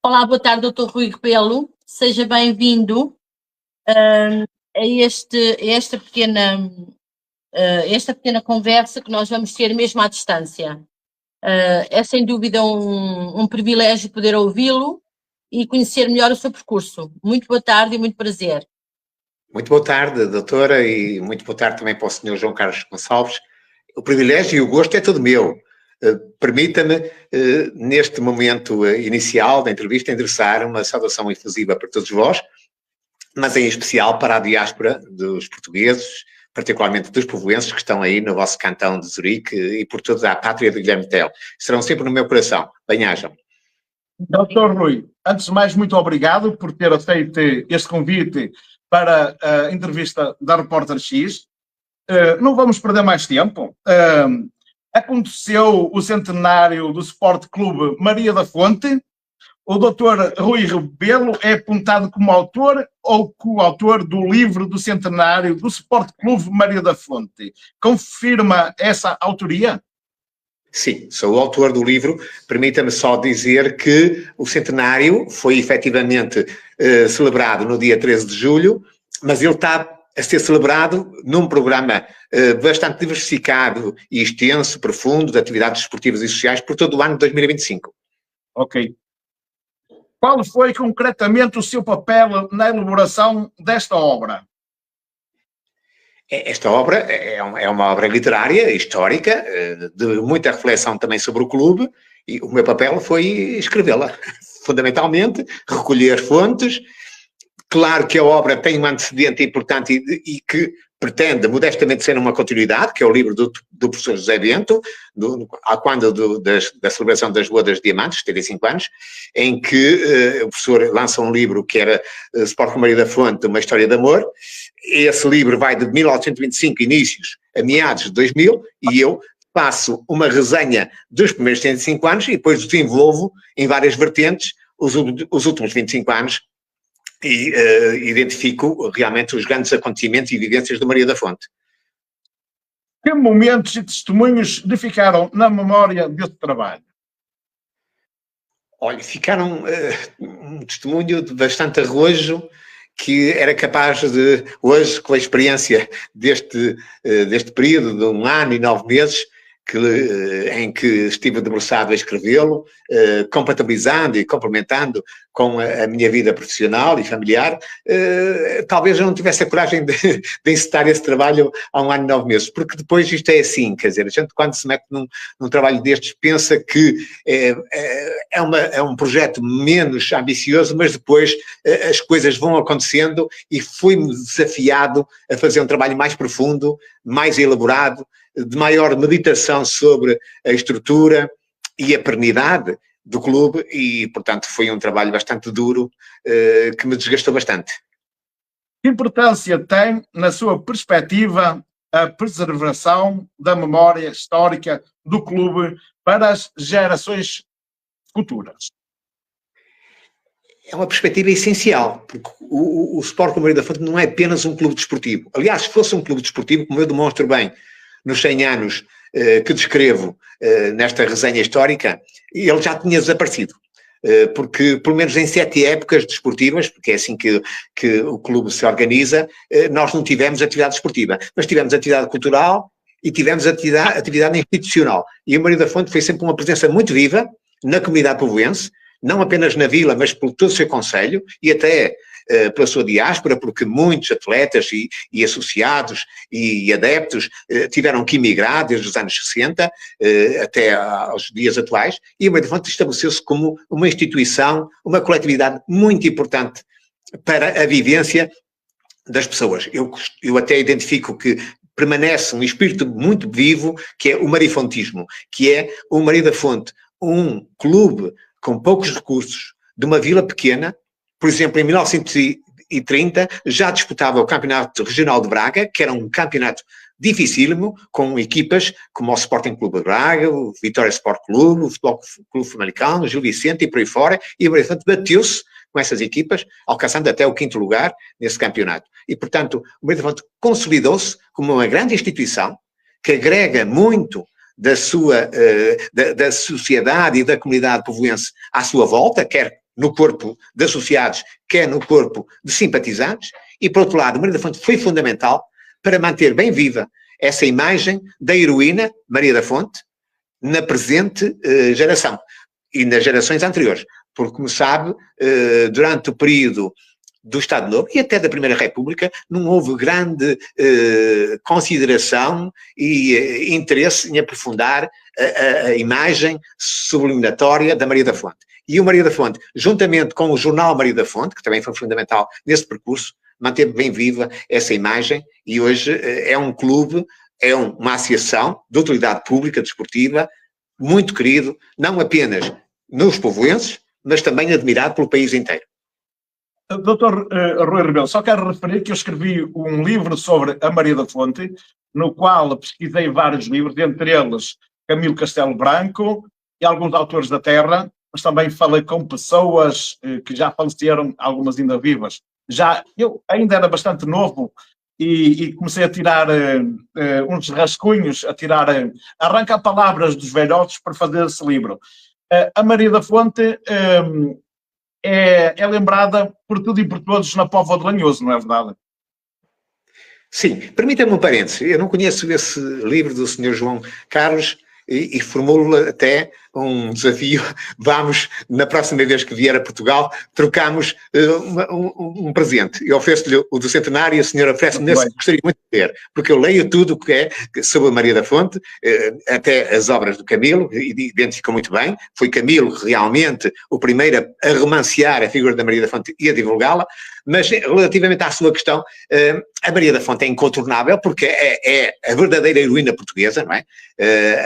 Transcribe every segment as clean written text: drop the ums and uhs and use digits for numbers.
Olá, boa tarde, Dr. Rui Rebelo. Seja bem-vindo a esta pequena conversa que nós vamos ter mesmo à distância. É sem dúvida um privilégio poder ouvi-lo e conhecer melhor o seu percurso. Muito boa tarde e muito prazer. Muito boa tarde, doutora, e muito boa tarde também para o Sr. João Carlos Gonçalves. O privilégio e o gosto é todo meu. Permita-me, neste momento inicial da entrevista, endereçar uma saudação efusiva para todos vós, mas em especial para a diáspora dos portugueses, particularmente dos povoenses que estão aí no vosso cantão de Zurique e por toda a pátria de Guilherme Tell. Estarão sempre no meu coração. Bem-ajam. Dr. Rui, antes de mais, muito obrigado por ter aceito este convite para a entrevista da Repórter X. Não vamos perder mais tempo. Aconteceu o centenário do Sport Clube Maria da Fonte. O Dr. Rui Rebelo é apontado como autor ou coautor do livro do centenário do Sport Clube Maria da Fonte. Confirma essa autoria? Sim, sou o autor do livro. Permita-me só dizer que o centenário foi efetivamente celebrado no dia 13 de julho, mas ele está a ser celebrado num programa bastante diversificado e extenso, profundo, de atividades esportivas e sociais por todo o ano de 2025. Ok. Qual foi concretamente o seu papel na elaboração desta obra? Esta obra é uma obra literária, histórica, de muita reflexão também sobre o clube, e o meu papel foi escrevê-la, fundamentalmente, recolher fontes. Claro que a obra tem um antecedente importante e que pretende modestamente ser uma continuidade, que é o livro do professor José Bento, da celebração das bodas de Diamantes, 75 anos, em que o professor lança um livro que era Sport Clube Maria da Fonte, uma história de amor. Esse livro vai de 1925, inícios, a meados de 2000, e eu faço uma resenha dos primeiros 75 anos e depois desenvolvo em várias vertentes os últimos 25 anos, e identifico realmente os grandes acontecimentos e vivências do Maria da Fonte. Que momentos e testemunhos lhe ficaram na memória deste trabalho? Olha, ficaram um testemunho de bastante arrojo que era capaz de, hoje, com a experiência deste período de 1 ano e 9 meses, em que estive debruçado a escrevê-lo, compatibilizando e complementando com a minha vida profissional e familiar, talvez eu não tivesse a coragem de encetar esse trabalho há 1 ano e 9 meses, porque depois isto é assim, quer dizer, a gente quando se mete num trabalho destes pensa que é um projeto menos ambicioso, mas depois as coisas vão acontecendo e fui-me desafiado a fazer um trabalho mais profundo, mais elaborado, de maior meditação sobre a estrutura e a pernidade do clube e, portanto, foi um trabalho bastante duro que me desgastou bastante. Que importância tem, na sua perspectiva, a preservação da memória histórica do clube para as gerações futuras? É uma perspectiva essencial, porque o Sport Clube Maria da Fonte não é apenas um clube desportivo. Aliás, se fosse um clube desportivo, como eu demonstro bem nos 100 anos que descrevo nesta resenha histórica, ele já tinha desaparecido. Porque, pelo menos em 7 épocas desportivas, porque é assim que o clube se organiza, nós não tivemos atividade desportiva, mas tivemos atividade cultural e tivemos atividade institucional. E o Maria da Fonte foi sempre uma presença muito viva na comunidade povoense, não apenas na vila, mas por todo o seu concelho e até pela sua diáspora, porque muitos atletas e associados e adeptos tiveram que emigrar desde os anos 60 até aos dias atuais, e o Maria da Fonte estabeleceu-se como uma instituição, uma coletividade muito importante para a vivência das pessoas. Eu até identifico que permanece um espírito muito vivo, que é o marifontismo, que é o Maria da Fonte, um clube com poucos recursos, de uma vila pequena. Por exemplo, em 1930 já disputava o Campeonato Regional de Braga, que era um campeonato dificílimo, com equipas como o Sporting Clube de Braga, o Vitória Sport Clube, o Futebol Clube Famalicão, o Gil Vicente e por aí fora, e o Maria da Fonte bateu-se com essas equipas, alcançando até o 5º lugar nesse campeonato. E, portanto, o Maria da Fonte consolidou-se como uma grande instituição que agrega muito da sociedade e da comunidade povoense à sua volta, quer no corpo de associados, quer no corpo de simpatizantes, e por outro lado, Maria da Fonte foi fundamental para manter bem viva essa imagem da heroína Maria da Fonte na presente geração e nas gerações anteriores, porque, como sabe, durante o período do Estado Novo e até da Primeira República, não houve grande consideração e interesse em aprofundar a imagem subliminatória da Maria da Fonte. E o Maria da Fonte, juntamente com o jornal Maria da Fonte, que também foi fundamental nesse percurso, manteve bem viva essa imagem e hoje é um clube, é uma associação de utilidade pública desportiva, muito querido, não apenas nos povoenses, mas também admirado pelo país inteiro. Doutor Rui Rebelo, só quero referir que eu escrevi um livro sobre a Maria da Fonte, no qual pesquisei vários livros, dentre eles Camilo Castelo Branco e alguns autores da terra, mas também falei com pessoas que já faleceram, algumas ainda vivas. Eu ainda era bastante novo e comecei a tirar uns rascunhos, arrancar palavras dos velhotes para fazer esse livro. A Maria da Fonte é lembrada por tudo e por todos na Póvoa de Lanhoso, não é verdade? Sim, permita-me um parênteses. Eu não conheço esse livro do Sr. João Carlos e formulo até um desafio. Vamos, na próxima vez que vier a Portugal, trocamos um presente. Eu ofereço-lhe o do centenário e a senhora oferece-me esse que gostaria muito de ter, porque eu leio tudo o que é sobre a Maria da Fonte, até as obras do Camilo, e identifico muito bem. Foi Camilo realmente o primeiro a romancear a figura da Maria da Fonte e a divulgá-la, mas relativamente à sua questão, a Maria da Fonte é incontornável porque é a verdadeira heroína portuguesa, não é?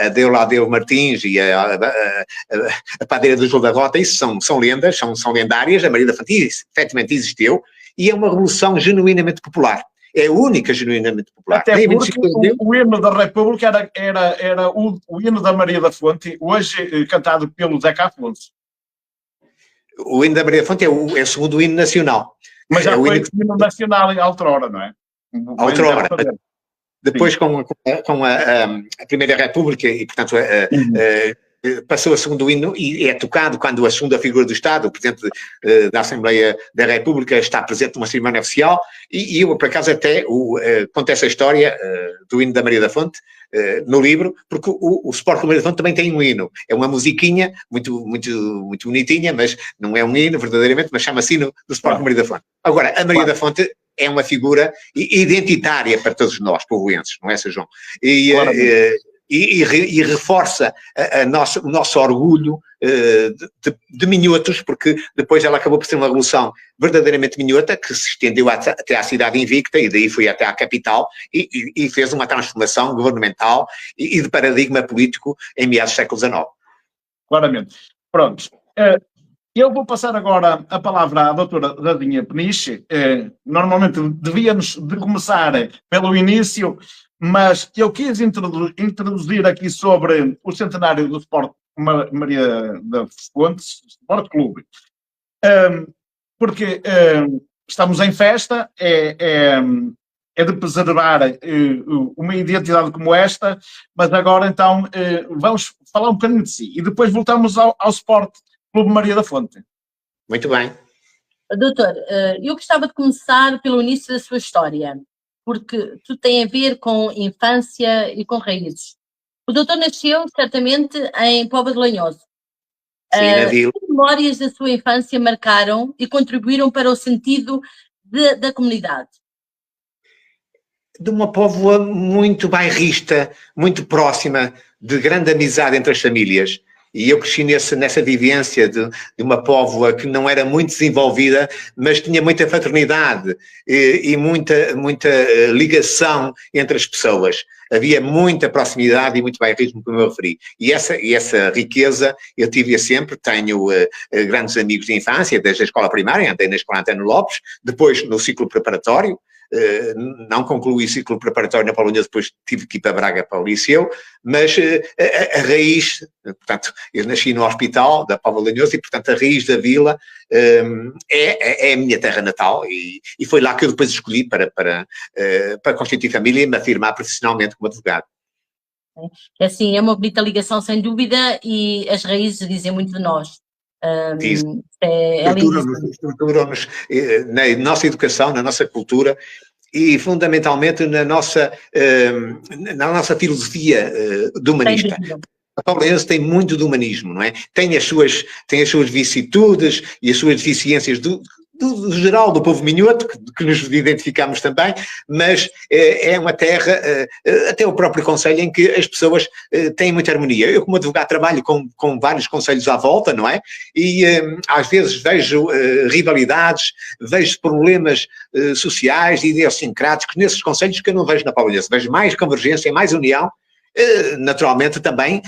A Deoládeu Martins e a padeira do João da Rota, isso são lendas, são lendárias. A Maria da Fonte efetivamente existiu e é uma revolução genuinamente popular. É a única genuinamente popular. Até porque o hino da República era o hino da Maria da Fonte, hoje cantado pelo Zeca Afonso. O hino da Maria da Fonte é o segundo hino nacional. Mas já foi o hino nacional em outrora, não é? Outrora. Depois, com a Primeira República, e portanto passou a segundo hino e é tocado quando a segunda figura do Estado, o Presidente da Assembleia da República, está presente numa cerimónia oficial, e eu, por acaso, até conto essa história do hino da Maria da Fonte no livro, porque o Sport Clube Maria da Fonte também tem um hino. É uma musiquinha muito, muito, muito bonitinha, mas não é um hino verdadeiramente, mas chama-se hino do Sport Clube Maria da Fonte. Agora, a Maria da Fonte é uma figura identitária para todos nós, povoenses, não é, Sr. João? E reforça o nosso orgulho de minhotos, porque depois ela acabou por ser uma revolução verdadeiramente minhota, que se estendeu até à cidade invicta e daí foi até à capital e fez uma transformação governamental e de paradigma político em meados do século XIX. Claramente. Pronto. Eu vou passar agora a palavra à doutora Radinha Peniche. Normalmente devíamos de começar pelo início, mas eu quis introduzir aqui sobre o centenário do Sport Maria da Fonte, Sport Clube, porque estamos em festa, é de preservar uma identidade como esta, mas agora então vamos falar um bocadinho de si e depois voltamos ao Sport Clube Maria da Fonte. Muito bem. Doutor, eu gostava de começar pelo início da sua história, porque tudo tem a ver com infância e com raízes. O doutor nasceu, certamente, em Póvoa de Lanhoso. Sim, na vila. Que memórias da sua infância marcaram e contribuíram para o sentido da comunidade? De uma póvoa muito bairrista, muito próxima, de grande amizade entre as famílias. E eu cresci nessa vivência de uma póvoa que não era muito desenvolvida, mas tinha muita fraternidade e muita ligação entre as pessoas. Havia muita proximidade e muito bairrismo, como eu referi. E essa riqueza eu tive-a sempre. Tenho grandes amigos de infância, desde a escola primária, andei na escola Antônio Lopes, depois no ciclo preparatório. Não concluí o ciclo preparatório na Póvoa de Lanhoso, depois tive que ir para Braga para o liceu, mas a raiz, portanto, eu nasci no hospital da Póvoa de Lanhoso e, portanto, a raiz da vila é a minha terra natal e foi lá que eu depois escolhi para constituir família e me afirmar profissionalmente como advogado. Assim, é uma bonita ligação, sem dúvida, e as raízes dizem muito de nós. Diz, É lindíssimo. estruturam-nos na nossa educação, na nossa cultura e fundamentalmente na nossa filosofia do humanista. A Paulo Lenhoso tem muito do humanismo, não é? Tem as suas vicissitudes e as suas deficiências do geral do povo minhoto, que nos identificamos também, mas é uma terra, até o próprio concelho, em que as pessoas têm muita harmonia. Eu, como advogado, trabalho com vários concelhos à volta, não é? E às vezes vejo rivalidades, vejo problemas sociais e idiosincráticos nesses concelhos que eu não vejo na Paulo Lenhoso. Vejo mais convergência, mais união, naturalmente também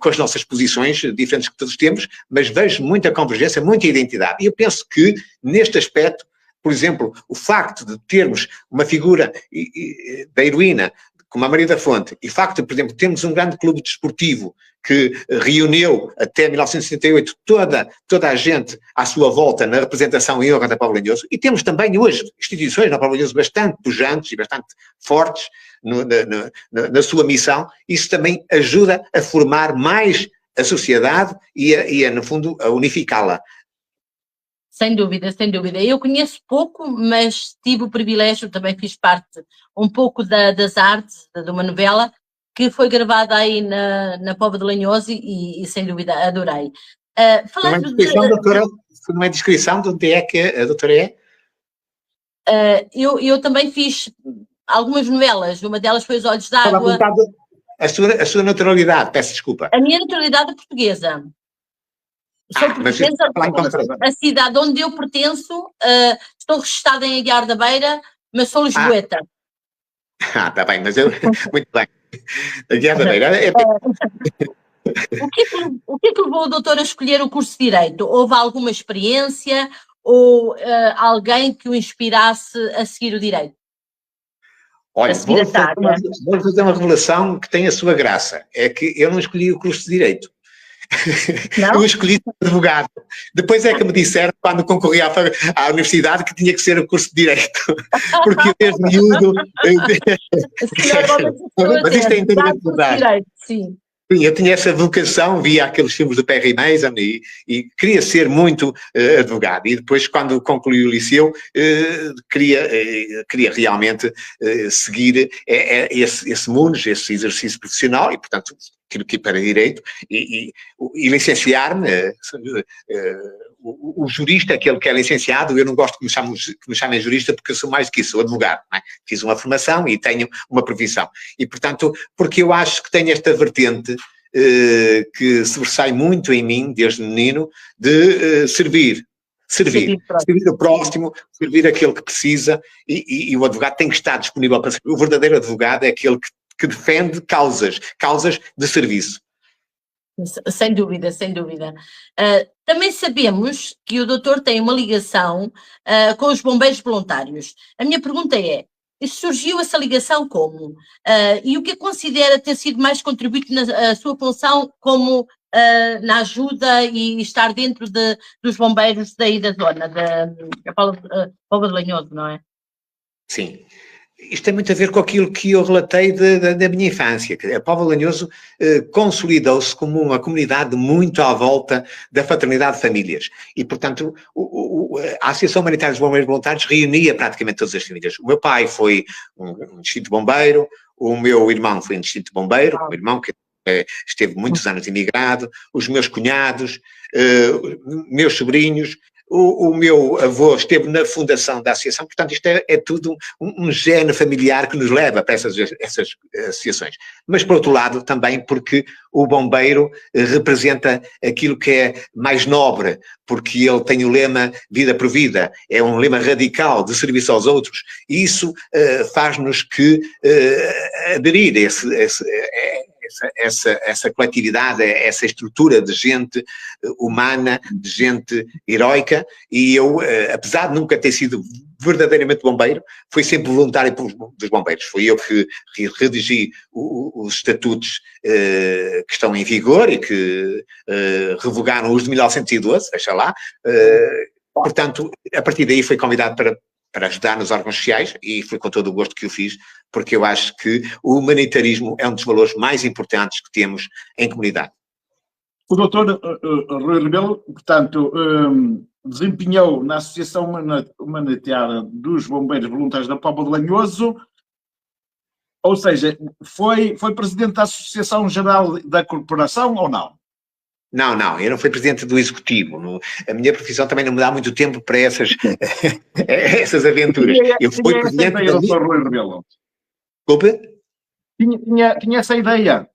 com as nossas posições diferentes que todos temos, mas vejo muita convergência, muita identidade. E eu penso que, neste aspecto, por exemplo, o facto de termos uma figura da heroína, como a Maria da Fonte, e o facto de, por exemplo, termos um grande clube desportivo que reuniu até 1968 toda a gente à sua volta na representação em honra da Paulo Lenhoso, e temos também hoje instituições na Paulo Lenhoso bastante pujantes e bastante fortes na sua missão. Isso também ajuda a formar mais a sociedade e no fundo, a unificá-la. Sem dúvida, sem dúvida. Eu conheço pouco, mas tive o privilégio, também fiz parte um pouco das artes, de uma novela, que foi gravada aí na Póvoa de Lanhoso e sem dúvida adorei. Falando não é descrição de onde é que a doutora é? Eu também fiz algumas novelas, uma delas foi Os Olhos d'Água. A sua naturalidade, peço desculpa. A minha naturalidade é portuguesa. Sou portuguesa, a cidade onde eu pertenço, estou registada em Aguiar da Beira, mas sou lisboeta. Está bem, mas eu... Muito bem. Aguiar da Beira O que levou o doutor a escolher o curso de Direito? Houve alguma experiência ou alguém que o inspirasse a seguir o Direito? Olha, vou fazer uma revelação que tem a sua graça. É que eu não escolhi o curso de Direito. Não? Eu escolhi ser advogado. Depois é que me disseram, quando concorri à universidade, que tinha que ser o curso de Direito. Porque eu desde miúdo... Mas isto é inteiramente verdade. Sim. Eu tinha essa vocação, via aqueles filmes do Perry Mason e queria ser muito advogado. E depois, quando concluí o liceu, queria realmente seguir esse mundo, esse exercício profissional e, portanto, tive que ir para Direito e licenciar-me. O jurista, aquele que é licenciado, eu não gosto que me chamem jurista porque eu sou mais do que isso, sou advogado. Não é? Fiz uma formação e tenho uma profissão. E, portanto, porque eu acho que tenho esta vertente que sobressai muito em mim, desde menino, de servir o próximo, servir aquele que precisa e o advogado tem que estar disponível para servir. O verdadeiro advogado é aquele que defende causas de serviço. Sem dúvida, sem dúvida. Também sabemos que o doutor tem uma ligação com os bombeiros voluntários. A minha pergunta é, surgiu essa ligação como? E o que considera ter sido mais contribuinte na sua função como na ajuda e estar dentro dos bombeiros daí da zona, da Póvoa de Lanhoso, não é? Sim. Isto tem muito a ver com aquilo que eu relatei da minha infância. A Póvoa de Lanhoso consolidou-se como uma comunidade muito à volta da fraternidade de famílias. E, portanto, a Associação Humanitária dos Bombeiros Voluntários reunia praticamente todas as famílias. O meu pai foi um distrito bombeiro, o meu irmão foi um distrito bombeiro, o meu irmão que esteve muitos anos imigrado, os meus cunhados, meus sobrinhos. O meu avô esteve na fundação da associação, portanto isto é tudo um gene familiar que nos leva para essas associações. Mas, por outro lado, também porque o bombeiro representa aquilo que é mais nobre, porque ele tem o lema vida por vida, é um lema radical de serviço aos outros, e isso faz-nos que aderir a essa coletividade, essa estrutura de gente humana, de gente heroica, e eu, apesar de nunca ter sido verdadeiramente bombeiro, fui sempre voluntário dos bombeiros. Fui eu que redigi os estatutos que estão em vigor e que revogaram os de 1912, deixa lá. Portanto, a partir daí fui convidado para ajudar nos órgãos sociais e foi com todo o gosto que o fiz, porque eu acho que o humanitarismo é um dos valores mais importantes que temos em comunidade. O doutor Rui Rebelo, portanto, desempenhou na Associação Humanitária dos Bombeiros Voluntários da Póvoa de Lanhoso, ou seja, foi presidente da Associação Geral da Corporação ou não? Não, eu não fui presidente do Executivo. A minha profissão também não me dá muito tempo para essas, essas aventuras. Eu fui presidente da... Doutor Rui Rebelo? Desculpe? Tinha essa ideia?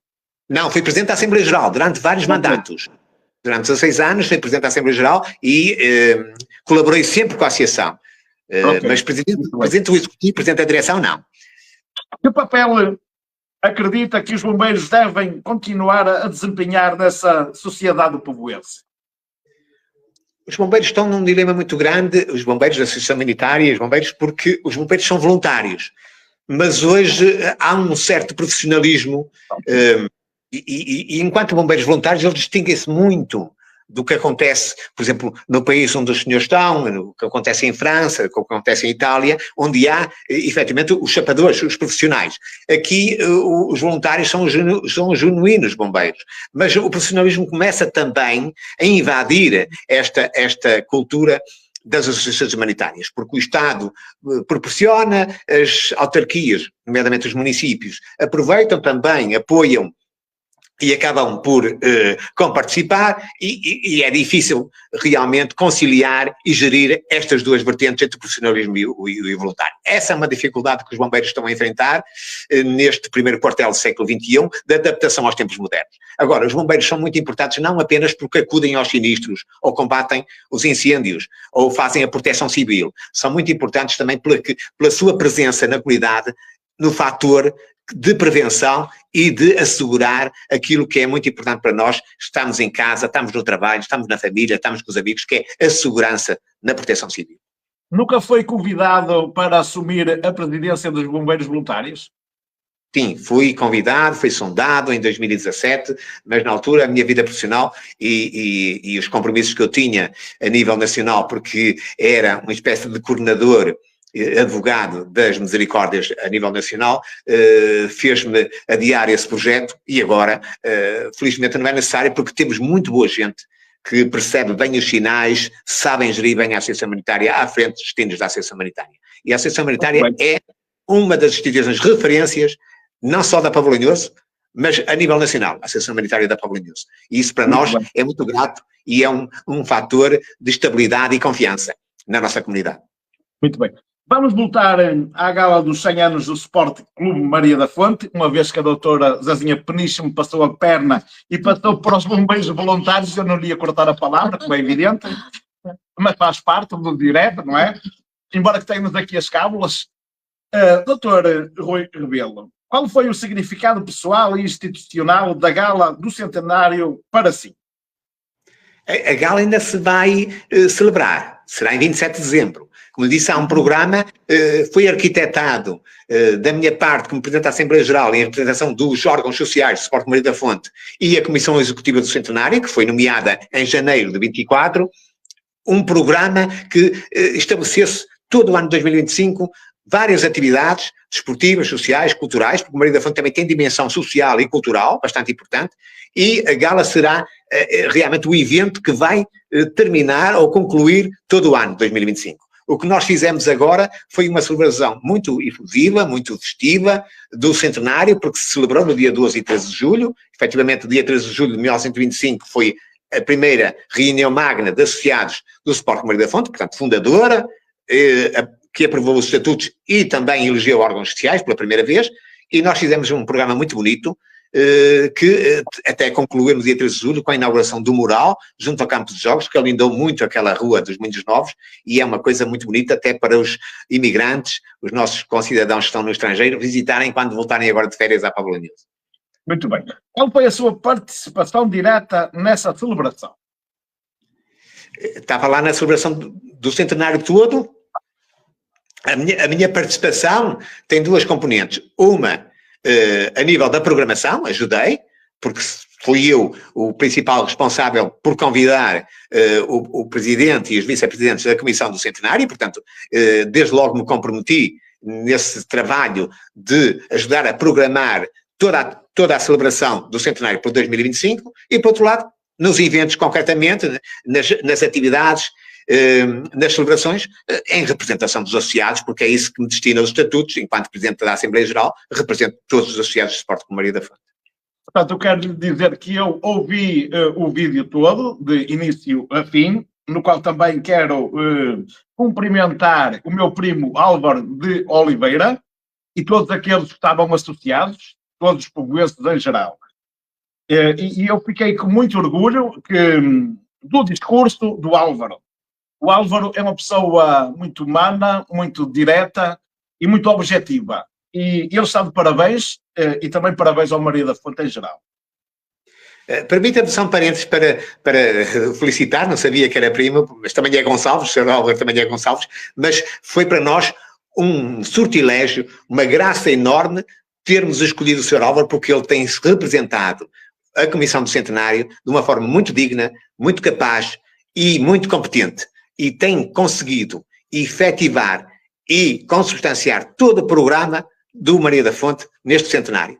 Não, fui presidente da Assembleia Geral durante vários mandatos. Durante 16 anos fui presidente da Assembleia Geral e colaborei sempre com a associação. Mas presidente do Executivo, presidente da direção, não. Que papel acredita que os bombeiros devem continuar a desempenhar nessa sociedade povoense? Os bombeiros estão num dilema muito grande, os bombeiros da Associação Humanitária, os bombeiros, porque os bombeiros são voluntários. Mas hoje há um certo profissionalismo e enquanto bombeiros voluntários eles distinguem-se muito do que acontece, por exemplo, no país onde os senhores estão, o que acontece em França, o que acontece em Itália, onde há, efetivamente, os chapadores, os profissionais. Aqui, os voluntários são os genuínos bombeiros. Mas o profissionalismo começa também a invadir esta cultura das associações humanitárias, porque o Estado proporciona, as autarquias, nomeadamente os municípios, aproveitam também, apoiam e acabam por comparticipar e é difícil realmente conciliar e gerir estas duas vertentes entre o profissionalismo e o voluntário. Essa é uma dificuldade que os bombeiros estão a enfrentar neste primeiro quartel do século XXI, da adaptação aos tempos modernos. Agora, os bombeiros são muito importantes não apenas porque acudem aos sinistros ou combatem os incêndios ou fazem a proteção civil, são muito importantes também pela sua presença na comunidade, no fator de prevenção e de assegurar aquilo que é muito importante para nós. Estamos em casa, estamos no trabalho, estamos na família, estamos com os amigos, que é a segurança na proteção civil. Nunca foi convidado para assumir a presidência dos bombeiros voluntários? Sim, fui convidado, fui sondado em 2017, mas na altura a minha vida profissional e os compromissos que eu tinha a nível nacional, porque era uma espécie de coordenador advogado das misericórdias a nível nacional, fez-me adiar esse projeto e agora, felizmente não é necessário porque temos muito boa gente que percebe bem os sinais, sabem gerir bem a Associação Humanitária à frente dos destinos da Associação Humanitária. E a Associação Humanitária é uma das instituições referências, não só da Póvoa de Lanhoso, mas a nível nacional, a Associação Humanitária da Póvoa de Lanhoso. E isso para nós é muito grato e é um fator de estabilidade e confiança na nossa comunidade. Muito bem. Vamos voltar à gala dos 100 anos do Sport Clube Maria da Fonte, uma vez que a doutora Zezinha Peniche me passou a perna e passou para os bombeiros voluntários, eu não lhe ia cortar a palavra, como é evidente, mas faz parte do direto, não é? Embora que tenhamos aqui as cábulas. Doutor Rui Rebelo, qual foi o significado pessoal e institucional da gala do centenário para si? A gala ainda se vai celebrar, será em 27 de dezembro. Como disse, há um programa, foi arquitetado da minha parte como Presidente da Assembleia Geral em representação dos órgãos sociais do Sport Maria da Fonte e a Comissão Executiva do Centenário, que foi nomeada em janeiro de 24, um programa que estabelecesse todo o ano de 2025 várias atividades desportivas, sociais, culturais, porque o Maria da Fonte também tem dimensão social e cultural, bastante importante, e a gala será realmente o evento que vai terminar ou concluir todo o ano de 2025. O que nós fizemos agora foi uma celebração muito efusiva, muito festiva do centenário, porque se celebrou no dia 12 e 13 de julho. Efetivamente, o dia 13 de julho de 1925 foi a primeira reunião magna de associados do Sport Maria da Fonte, portanto, fundadora, que aprovou os estatutos e também elegeu órgãos sociais pela primeira vez, e nós fizemos um programa muito bonito, que até concluiu no dia 13 de julho com a inauguração do mural junto ao campo de jogos, que alindou muito aquela rua dos Moinhos Novos, e é uma coisa muito bonita até para os imigrantes, os nossos concidadãos que estão no estrangeiro, visitarem quando voltarem agora de férias à Póvoa de Lanhoso. Muito bem. Qual foi a sua participação direta nessa celebração? Estava lá na celebração do centenário todo. A minha participação tem duas componentes. Uma, a nível da programação, ajudei, porque fui eu o principal responsável por convidar o presidente e os vice-presidentes da Comissão do Centenário, portanto, desde logo me comprometi nesse trabalho de ajudar a programar toda a celebração do centenário para 2025, e por outro lado, nos eventos concretamente, nas atividades, nas celebrações, em representação dos associados, porque é isso que me destina aos estatutos, enquanto Presidente da Assembleia Geral, represento todos os associados de Sport Clube Maria da Fonte. Portanto, eu quero lhe dizer que eu ouvi o vídeo todo, de início a fim, no qual também quero cumprimentar o meu primo Álvaro de Oliveira e todos aqueles que estavam associados, todos os povoenses em geral. E eu fiquei com muito orgulho do discurso do Álvaro. O Álvaro é uma pessoa muito humana, muito direta e muito objetiva. E ele está de parabéns, e também parabéns ao Maria da Fonte em geral. Permita-me só um parênteses para felicitar, não sabia que era primo, mas também é Gonçalves, o Sr. Álvaro também é Gonçalves, mas foi para nós um sortilégio, uma graça enorme termos escolhido o Sr. Álvaro, porque ele tem representado a Comissão do Centenário de uma forma muito digna, muito capaz e muito competente, e tem conseguido efetivar e consubstanciar todo o programa do Maria da Fonte neste centenário.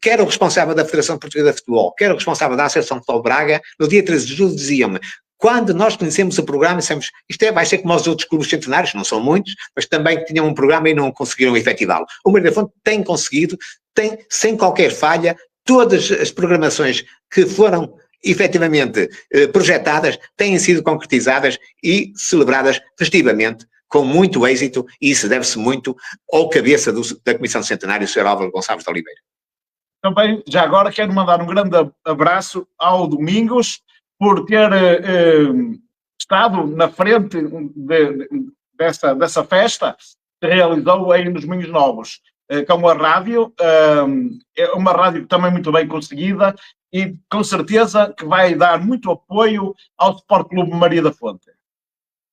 Quer o responsável da Federação Portuguesa de Futebol, quer o responsável da Associação de Futebol Braga, no dia 13 de julho diziam-me, quando nós conhecemos o programa, dissemos, vai ser como os outros clubes centenários, não são muitos, mas também tinham um programa e não conseguiram efetivá-lo. O Maria da Fonte tem conseguido, tem, sem qualquer falha, todas as programações que foram efetivamente projetadas, têm sido concretizadas e celebradas festivamente, com muito êxito, e isso deve-se muito ao cabeça da Comissão Centenário, o Sr. Álvaro Gonçalves de Oliveira. Também, já agora, quero mandar um grande abraço ao Domingos, por ter estado na frente dessa festa que realizou aí nos Moinhos Novos, com a rádio. É uma rádio também muito bem conseguida e com certeza que vai dar muito apoio ao Sport Clube Maria da Fonte.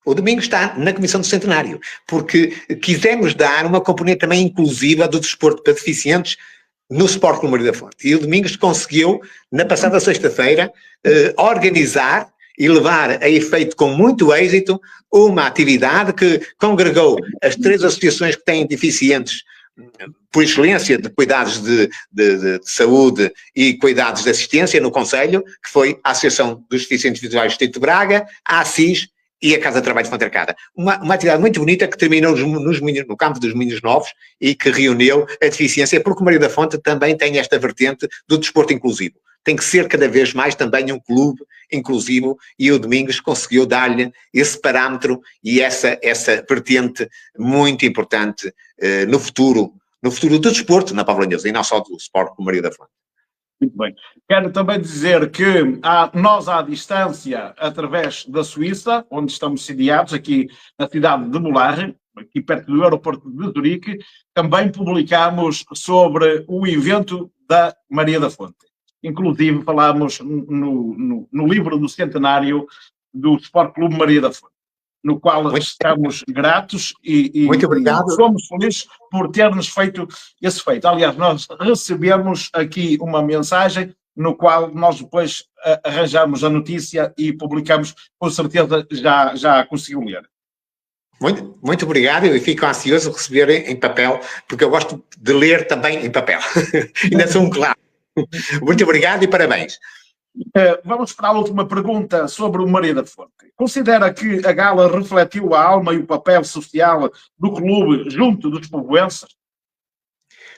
O domingo está na Comissão do Centenário, porque quisemos dar uma componente também inclusiva do desporto para deficientes no Sport Clube Maria da Fonte. E o Domingos conseguiu, na passada sexta-feira, organizar e levar a efeito com muito êxito uma atividade que congregou as 3 associações que têm deficientes por excelência de cuidados de saúde e cuidados de assistência no Conselho, que foi a Associação dos Deficientes Visuais do Distrito de Braga, a ASSIS e a Casa de Trabalho de Fonte Arcada. Uma atividade muito bonita que terminou no campo dos Moinhos Novos e que reuniu a deficiência, porque o Maria da Fonte também tem esta vertente do desporto inclusivo. Tem que ser cada vez mais também um clube inclusivo e o Domingos conseguiu dar-lhe esse parâmetro e essa vertente muito importante no futuro do desporto na Pavilhanhosa e não só do Sport com o Maria da Fonte. Muito bem. Quero também dizer que nós à distância, através da Suíça, onde estamos sediados, aqui na cidade de Moulins, aqui perto do aeroporto de Zurique, também publicamos sobre o evento da Maria da Fonte. Inclusive falámos no livro do centenário do Sport Clube Maria da Fonte, no qual estamos gratos e muito obrigado. Somos felizes por ter-nos feito esse feito. Aliás, nós recebemos aqui uma mensagem no qual nós depois arranjamos a notícia e publicamos, com certeza já conseguiu ler. Muito obrigado e fico ansioso de receber em papel, porque eu gosto de ler também em papel. Ainda sou um claro. Muito obrigado e parabéns. Vamos para a última pergunta sobre o Maria da Fonte. Considera que a gala refletiu a alma e o papel social do clube junto dos povoenses?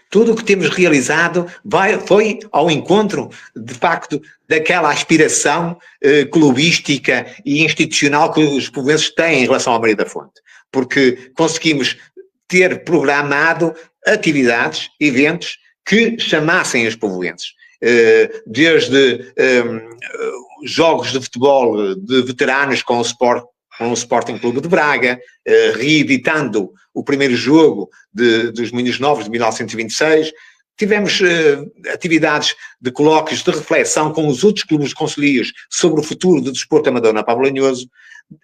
Tudo o que temos realizado foi ao encontro, de facto, daquela aspiração clubística e institucional que os povoenses têm em relação ao Maria da Fonte. Porque conseguimos ter programado atividades, eventos que chamassem os povoenses. Desde jogos de futebol de veteranos com o Sporting Clube de Braga, reeditando o primeiro jogo dos Moinhos Novos de 1926. Tivemos atividades de colóquios de reflexão com os outros clubes concelhios sobre o futuro do desporto amador na Pavilhanhoso.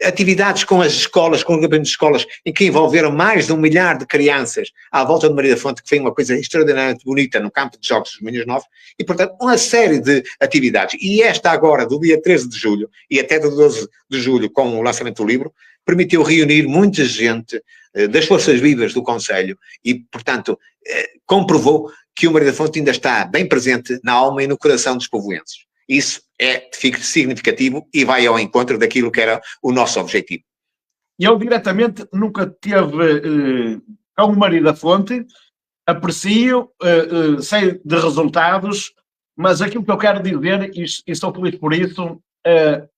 Atividades com as escolas, com o grupamento de escolas, em que envolveram mais de 1 milhar de crianças à volta de Maria da Fonte, que foi uma coisa extraordinariamente bonita no campo de jogos dos Moinhos Novos, e, portanto, uma série de atividades. E esta agora, do dia 13 de julho e até do 12 de julho, com o lançamento do livro, permitiu reunir muita gente das forças vivas do Conselho e, portanto, comprovou que o Maria da Fonte ainda está bem presente na alma e no coração dos povoenses. Isso é significativo e vai ao encontro daquilo que era o nosso objetivo. Eu diretamente nunca teve com o Maria da Fonte, aprecio, sei de resultados, mas aquilo que eu quero dizer, e estou feliz por isso,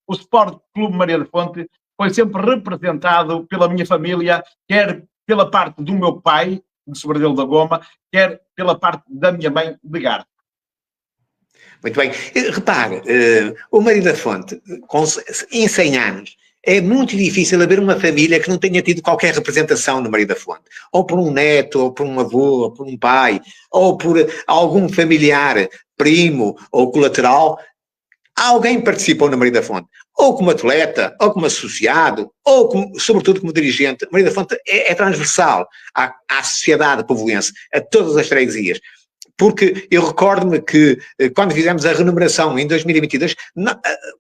o Sport Clube Maria da Fonte foi sempre representado pela minha família, quer pela parte do meu pai, de Sobradelo da Goma, quer pela parte da minha mãe, de Garde. Muito bem. Repare, o Maria da Fonte, em 100 anos, é muito difícil haver uma família que não tenha tido qualquer representação no Maria da Fonte. Ou por um neto, ou por um avô, ou por um pai, ou por algum familiar, primo ou colateral. Alguém participou no Maria da Fonte. Ou como atleta, ou como associado, ou como, sobretudo como dirigente. O Maria da Fonte é transversal à sociedade povoense, a todas as freguesias. Porque eu recordo-me que quando fizemos a renumeração em 2022,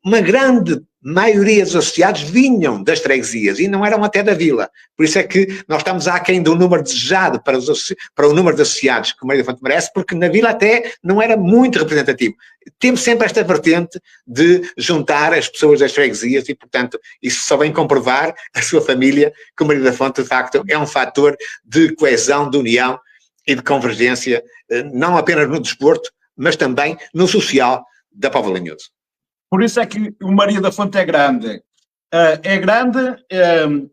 uma grande maioria dos associados vinham das freguesias e não eram até da vila. Por isso é que nós estamos aquém do número desejado para o número de associados que o Maria da Fonte merece, porque na vila até não era muito representativo. Temos sempre esta vertente de juntar as pessoas das freguesias e, portanto, isso só vem comprovar a sua família que o Maria da Fonte, de facto, é um fator de coesão, de união e de convergência, não apenas no desporto, mas também no social da Póvoa de Lanhoso. Por isso é que o Maria da Fonte é grande.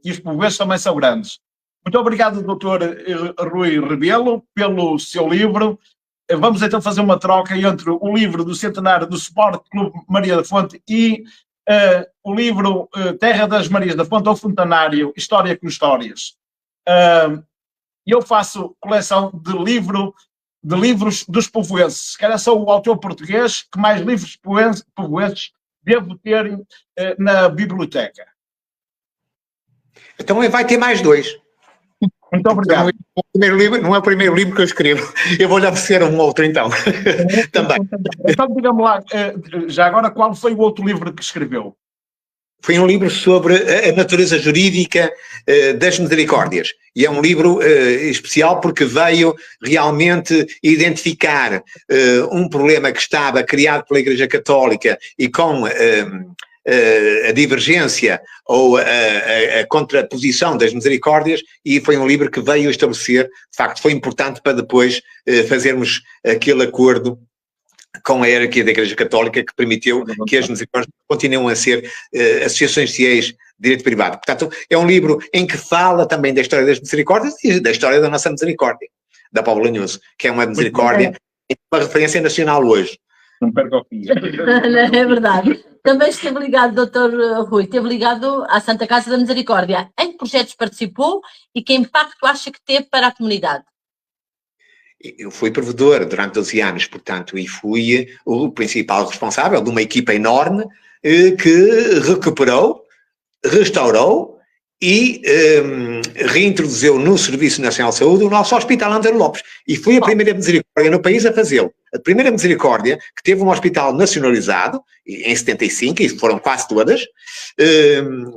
E os povoenses também são grandes. Muito obrigado, Dr. Rui Rebelo, pelo seu livro. Vamos então fazer uma troca entre o livro do centenário do Sport Clube Maria da Fonte e o livro Terra das Marias da Fonte, ou Fontanário, História com Histórias. Eu faço coleção de livros dos povoenses. Se calhar sou o autor português que mais livros povoenses devo ter na biblioteca. Então vai ter mais 2. Muito obrigado. Não é o primeiro livro que eu escrevo. Eu vou-lhe oferecer um outro, então. Também. Então, diga-me lá, já agora, qual foi o outro livro que escreveu? Foi um livro sobre a natureza jurídica das misericórdias. E é um livro especial porque veio realmente identificar um problema que estava criado pela Igreja Católica e com a divergência ou a contraposição das misericórdias, e foi um livro que veio estabelecer, de facto, foi importante para depois fazermos aquele acordo com a hierarquia da Igreja Católica que permitiu que as misericórdias continuem a ser associações fiéis de direito privado. Portanto, é um livro em que fala também da história das misericórdias e da história da nossa misericórdia, da Póvoa de Lanhoso, que é uma misericórdia, uma referência nacional hoje. Não perca o fim. É verdade. Também esteve ligado, Dr. Rui, esteve ligado à Santa Casa da Misericórdia. Em que projetos participou e que impacto acha que teve para a comunidade? Eu fui provedor durante 12 anos, portanto, e fui o principal responsável de uma equipa enorme que recuperou, restaurou e reintroduziu no Serviço Nacional de Saúde o nosso Hospital Ângelo Lopes. E foi a primeira misericórdia no país a fazê-lo. A primeira misericórdia que teve um hospital nacionalizado, em 75, e foram quase todas,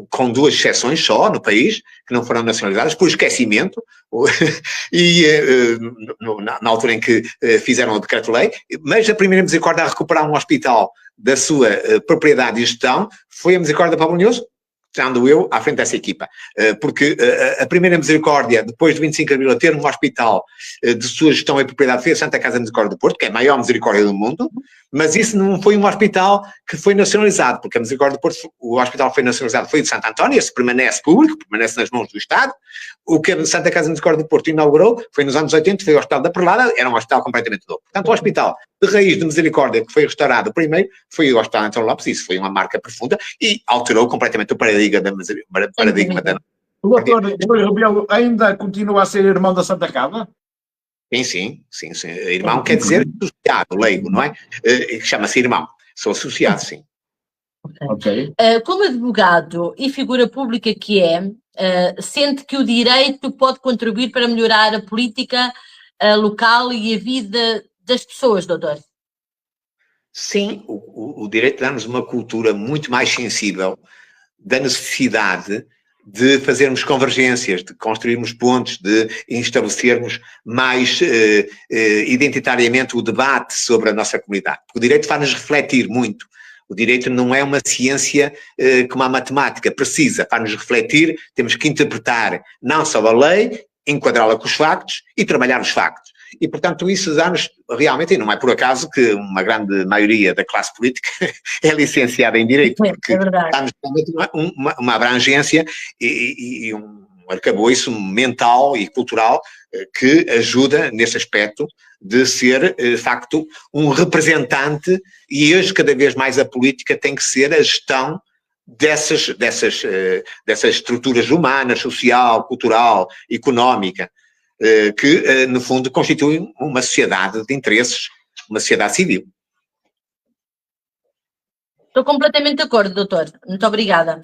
com 2 exceções só no país, que não foram nacionalizadas, por esquecimento, e na altura em que fizeram o decreto-lei, mas a primeira misericórdia a recuperar um hospital da sua propriedade e gestão foi a Misericórdia da Póvoa de Lanhoso, estando eu à frente dessa equipa. Porque a primeira misericórdia, depois de 25 de abril, a ter um hospital de sua gestão e propriedade, foi a Santa Casa da Misericórdia do Porto, que é a maior misericórdia do mundo, mas isso não foi um hospital que foi nacionalizado, porque a Misericórdia do Porto, o hospital foi nacionalizado, foi de Santo António, esse permanece público, permanece nas mãos do Estado. O que a Santa Casa da Misericórdia do Porto inaugurou foi nos anos 80, foi o Hospital da Perlada, era um hospital completamente novo. Portanto, o hospital de raiz de misericórdia que foi restaurado primeiro foi o Hospital Ângelo Lopes, isso foi uma marca profunda e alterou completamente o paradigma da misericórdia. O doutor Rui Rebelo ainda continua a ser irmão da Santa Casa? Sim. Irmão quer dizer associado, leigo, não é? Chama-se irmão. Sou associado, sim. Ok. Como advogado e figura pública que sente que o direito pode contribuir para melhorar a política local e a vida das pessoas, doutor? Sim, o direito dá-nos uma cultura muito mais sensível da necessidade de fazermos convergências, de construirmos pontes, de estabelecermos mais identitariamente o debate sobre a nossa comunidade. Porque o direito faz-nos refletir muito. O direito não é uma ciência como a matemática, precisa, faz-nos refletir, temos que interpretar não só a lei, enquadrá-la com os factos e trabalhar os factos. E, portanto, isso dá-nos realmente, e não é por acaso que uma grande maioria da classe política é licenciada em Direito, porque dá-nos uma abrangência e um arcabouço mental e cultural que ajuda nesse aspecto de ser, de facto, um representante, e hoje cada vez mais a política tem que ser a gestão dessas estruturas humanas, social, cultural, económica, que, no fundo, constituem uma sociedade de interesses, uma sociedade civil. Estou completamente de acordo, doutor. Muito obrigada.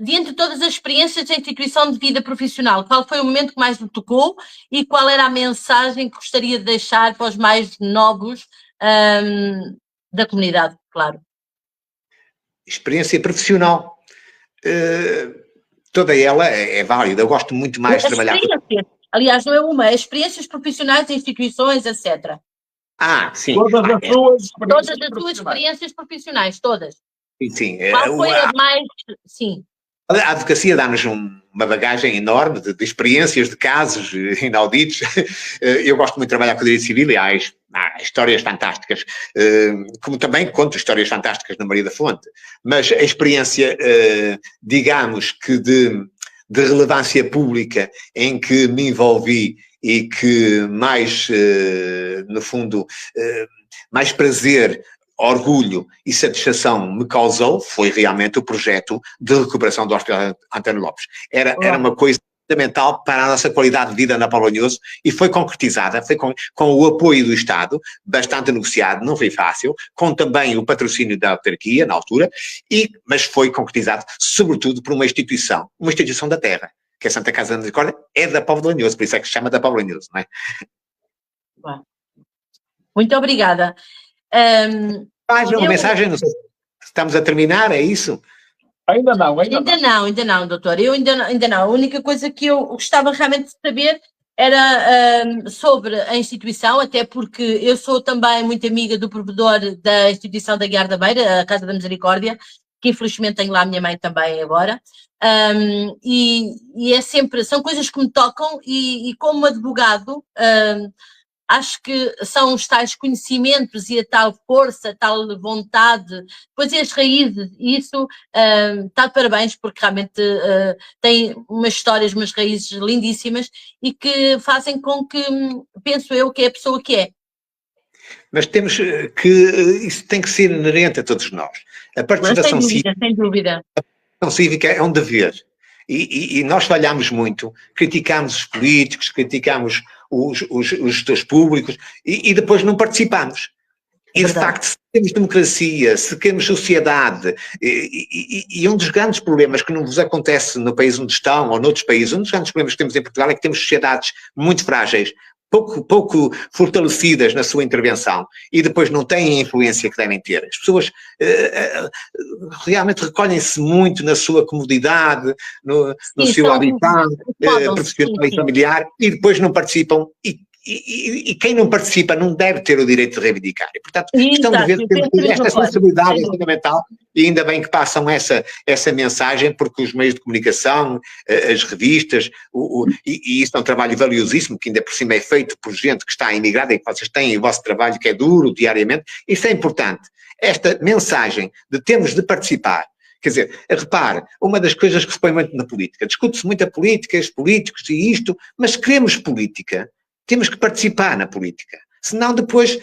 Diante de todas as experiências da instituição de vida profissional, qual foi o momento que mais lhe tocou e qual era a mensagem que gostaria de deixar para os mais novos da comunidade, claro? Experiência profissional. Toda ela é válida. Eu gosto muito mais de trabalhar... Aliás, não é uma, é experiências profissionais de instituições, etc. Sim. Todas as suas experiências profissionais, todas. Sim. Qual foi a mais... Sim. A advocacia dá-nos uma bagagem enorme de experiências, de casos inauditos. Eu gosto muito de trabalhar com o direito civil e há histórias fantásticas, como também conto histórias fantásticas na Maria da Fonte. Mas a experiência, digamos que de relevância pública em que me envolvi e que mais, no fundo, mais prazer, orgulho e satisfação me causou foi realmente o projeto de recuperação do Hospital António Lopes. Era uma coisa fundamental para a nossa qualidade de vida na Paulo Abrunhoso e foi concretizada, foi com o apoio do Estado, bastante negociado, não foi fácil, com também o patrocínio da autarquia na altura, mas foi concretizado sobretudo por uma instituição da terra, que é a Santa Casa da Misericórdia, é da Póvoa de Lanhoso, por isso é que se chama da Póvoa de Lanhoso, não é? Muito obrigada. Mais uma mensagem, não sei se estamos a terminar, é isso? Ainda não, doutor. Eu ainda não. A única coisa que eu gostava realmente de saber era sobre a instituição, até porque eu sou também muito amiga do provedor da instituição da Guiar da Beira, a Casa da Misericórdia, que infelizmente tenho lá a minha mãe também agora, e é sempre, são coisas que me tocam e como advogado, acho que são os tais conhecimentos e a tal força, a tal vontade, depois as raízes, e isso está de parabéns, porque realmente tem umas histórias, umas raízes lindíssimas e que fazem com que, penso eu, que é a pessoa que é. Mas temos que, isso tem que ser inerente a todos nós. A participação cívica, sem dúvida. A participação cívica é um dever. E nós falhamos muito, criticamos os políticos, criticamos os gestores públicos e depois não participamos. E de facto, se temos democracia, se queremos sociedade, e um dos grandes problemas que não vos acontece no país onde estão ou noutros países, um dos grandes problemas que temos em Portugal é que temos sociedades muito frágeis, pouco fortalecidas na sua intervenção e depois não têm a influência que devem ter. As pessoas realmente recolhem-se muito na sua comodidade, no seu habitat profissional e familiar e depois não participam e quem não participa não deve ter o direito de reivindicar. E, portanto, questão de ver esta sensibilidade é fundamental e ainda bem que passam essa mensagem, porque os meios de comunicação, as revistas, e isso é um trabalho valiosíssimo, que ainda por cima é feito por gente que está imigrada e que vocês têm o vosso trabalho que é duro diariamente, isso é importante. Esta mensagem de termos de participar. Quer dizer, repare, uma das coisas que se põe muito na política, discute-se muito a política, os políticos e isto, mas queremos política. Temos que participar na política, senão depois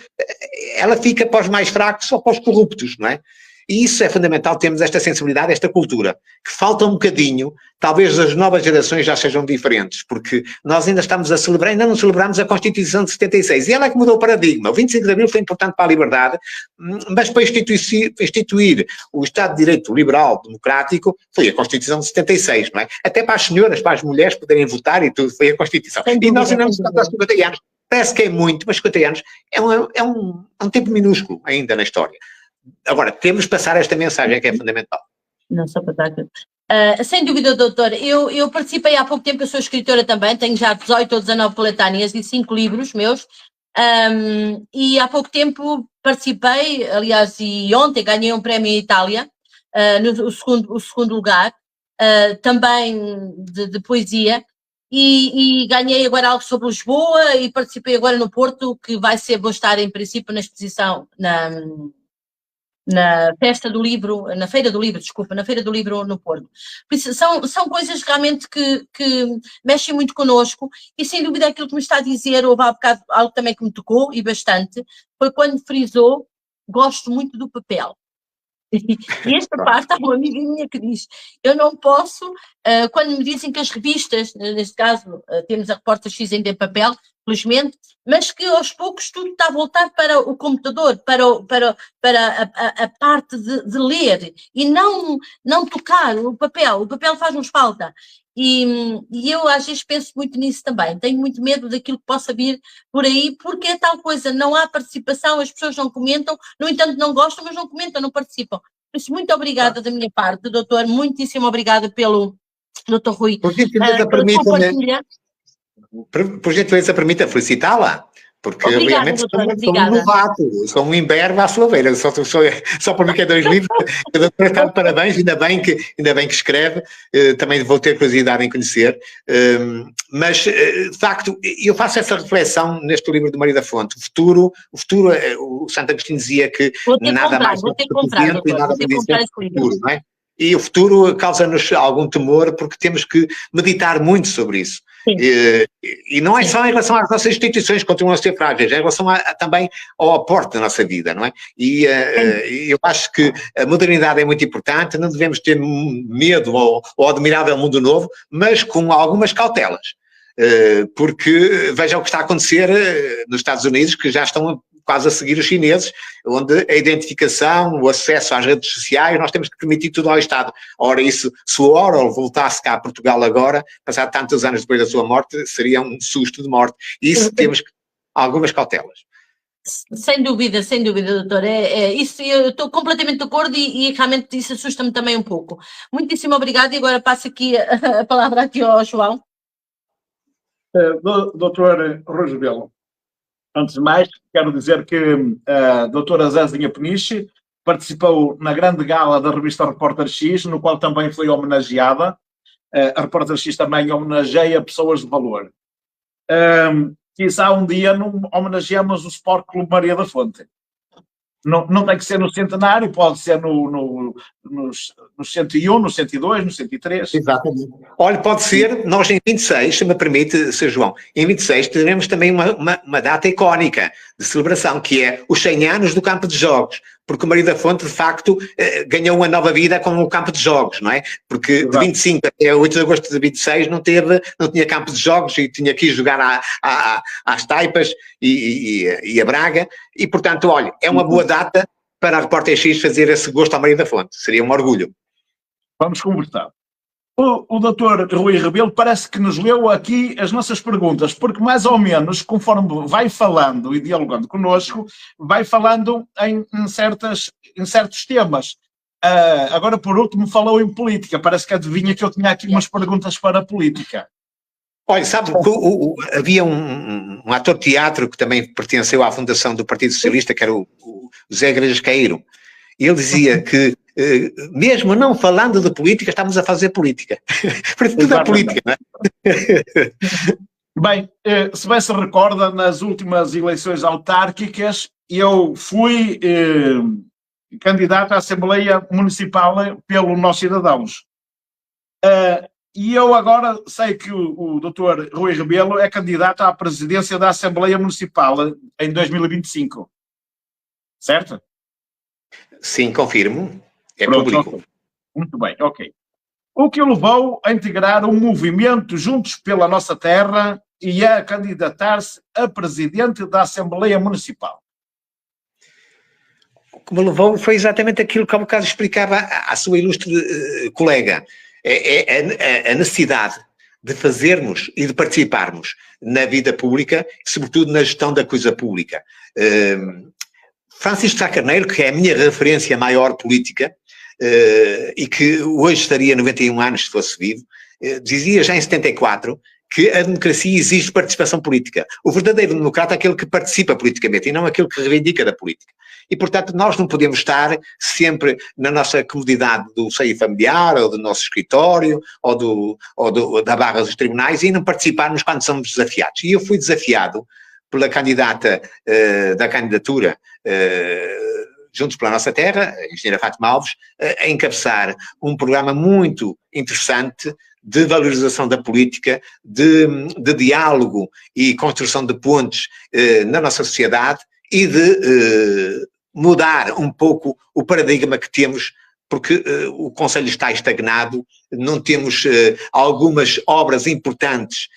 ela fica para os mais fracos ou para os corruptos, não é? E isso é fundamental, temos esta sensibilidade, esta cultura, que falta um bocadinho, talvez as novas gerações já sejam diferentes, porque nós ainda estamos a celebrar, ainda não celebramos a Constituição de 76, e ela é que mudou o paradigma. O 25 de Abril foi importante para a liberdade, mas para instituir o Estado de Direito liberal, democrático, foi a Constituição de 76, não é? Até para as senhoras, para as mulheres poderem votar e tudo, foi a Constituição. E nós ainda não estamos há 50 anos. Parece que é muito, mas 50 anos é um tempo minúsculo ainda na história. Agora, temos de passar esta mensagem que é fundamental. Não só para dar. Sem dúvida, doutora. Eu participei há pouco tempo, eu sou escritora também, tenho já 18 ou 19 coletâneas e 5 livros meus, e há pouco tempo participei, aliás, e ontem ganhei um prémio em Itália, o segundo lugar, também de poesia, e ganhei agora algo sobre Lisboa e participei agora no Porto, que vou estar em princípio na exposição, na Feira do Livro no Porto. Por isso, são coisas realmente que mexem muito connosco e sem dúvida aquilo que me está a dizer, houve há bocado algo também que me tocou e bastante, foi quando frisou, gosto muito do papel. E esta parte há uma amiga minha que diz, eu não posso, quando me dizem que as revistas, neste caso temos a Repórter X ainda em papel, felizmente, mas que aos poucos tudo está a voltar para o computador, para a parte de ler e não tocar o papel faz-nos falta. E eu às vezes penso muito nisso também, tenho muito medo daquilo que possa vir por aí, porque é tal coisa, não há participação, as pessoas não comentam, no entanto não gostam, mas não comentam, não participam. Por isso, muito obrigada da minha parte, doutor, muitíssimo obrigada pelo doutor Rui. Por gentileza, permita felicitá-la. Porque obrigada, realmente doutora, sou um novato, sou um imberbe à sua beira, só por mim que é 2 livros, a doutora está de parabéns, ainda bem que escreve, também vou ter curiosidade em conhecer, mas de facto eu faço essa reflexão neste livro de Maria da Fonte, o futuro, o Santo Agostinho dizia que nada mais vou ter que comprar esse livro. Não é? E o futuro causa-nos algum temor porque temos que meditar muito sobre isso. E não é só em relação às nossas instituições, que continuam a ser frágeis, é em relação também ao aporte da nossa vida, não é? E eu acho que a modernidade é muito importante, não devemos ter medo ao admirável mundo novo, mas com algumas cautelas. Porque veja o que está a acontecer nos Estados Unidos, que já estão quase a seguir os chineses, onde a identificação, o acesso às redes sociais, nós temos que permitir tudo ao Estado. Ora, isso, se o Orwell voltasse cá a Portugal agora, passado tantos anos depois da sua morte, seria um susto de morte. Isso temos algumas cautelas. Sem dúvida, doutor. Isso eu estou completamente de acordo e realmente isso assusta-me também um pouco. Muitíssimo obrigada e agora passo aqui a palavra aqui ao João. Doutor Rui Rebelo, antes de mais, quero dizer que a doutora Zezinha Peniche participou na grande gala da revista Repórter X, no qual também foi homenageada. A Repórter X também homenageia pessoas de valor. Quizá um dia não homenageamos o Sport Clube Maria da Fonte. Não tem que ser no centenário, pode ser nos 101, nos 102, nos 103. Exatamente. Olha, pode ser, nós em 26, se me permite, Sr. João, em 26 teremos também uma data icónica de celebração, que é os 100 anos do campo de jogos, porque o Maria da Fonte, de facto, ganhou uma nova vida com o campo de jogos, não é? Porque de 25 até 8 de agosto de 26 não tinha campo de jogos e tinha que ir jogar às Taipas e a Braga, e portanto, olha, é uma boa data para a Repórter X fazer esse gosto ao Maria da Fonte, seria um orgulho. Vamos conversar. O doutor Rui Rebelo parece que nos leu aqui as nossas perguntas, porque mais ou menos, conforme vai falando e dialogando connosco, vai falando em certos temas. Agora, por último, falou em política. Parece que adivinha que eu tinha aqui umas perguntas para a política. Olha, sabe, havia um ator de teatro que também pertenceu à fundação do Partido Socialista, que era o José Igrejas Caíro. Ele dizia que, mesmo não falando de política, estamos a fazer política. Porque tudo é política, não é? Bem, se bem se recorda, nas últimas eleições autárquicas, eu fui candidato à Assembleia Municipal pelo Nós Cidadãos. E eu agora sei que o doutor Rui Rebelo é candidato à presidência da Assembleia Municipal em 2025. Certo? Sim, confirmo. É pronto, público. Okay. Muito bem, ok. O que o levou a integrar um movimento Juntos pela Nossa Terra e a candidatar-se a presidente da Assembleia Municipal? O que me levou foi exatamente aquilo que há bocado explicava à sua ilustre colega. É a necessidade de fazermos e de participarmos na vida pública, sobretudo na gestão da coisa pública. Francisco Sá Carneiro, que é a minha referência maior política, e que hoje estaria 91 anos se fosse vivo, dizia já em 74 que a democracia exige participação política. O verdadeiro democrata é aquele que participa politicamente e não aquele que reivindica da política. E, portanto, nós não podemos estar sempre na nossa comodidade do seio familiar, ou do nosso escritório, da barra dos tribunais e não participarmos quando somos desafiados. E eu fui desafiado pela candidata da candidatura Juntos pela Nossa Terra, a engenheira Fátima Alves, a encabeçar um programa muito interessante de valorização da política, de diálogo e construção de pontes na nossa sociedade e de mudar um pouco o paradigma que temos, porque o Conselho está estagnado, não temos algumas obras importantes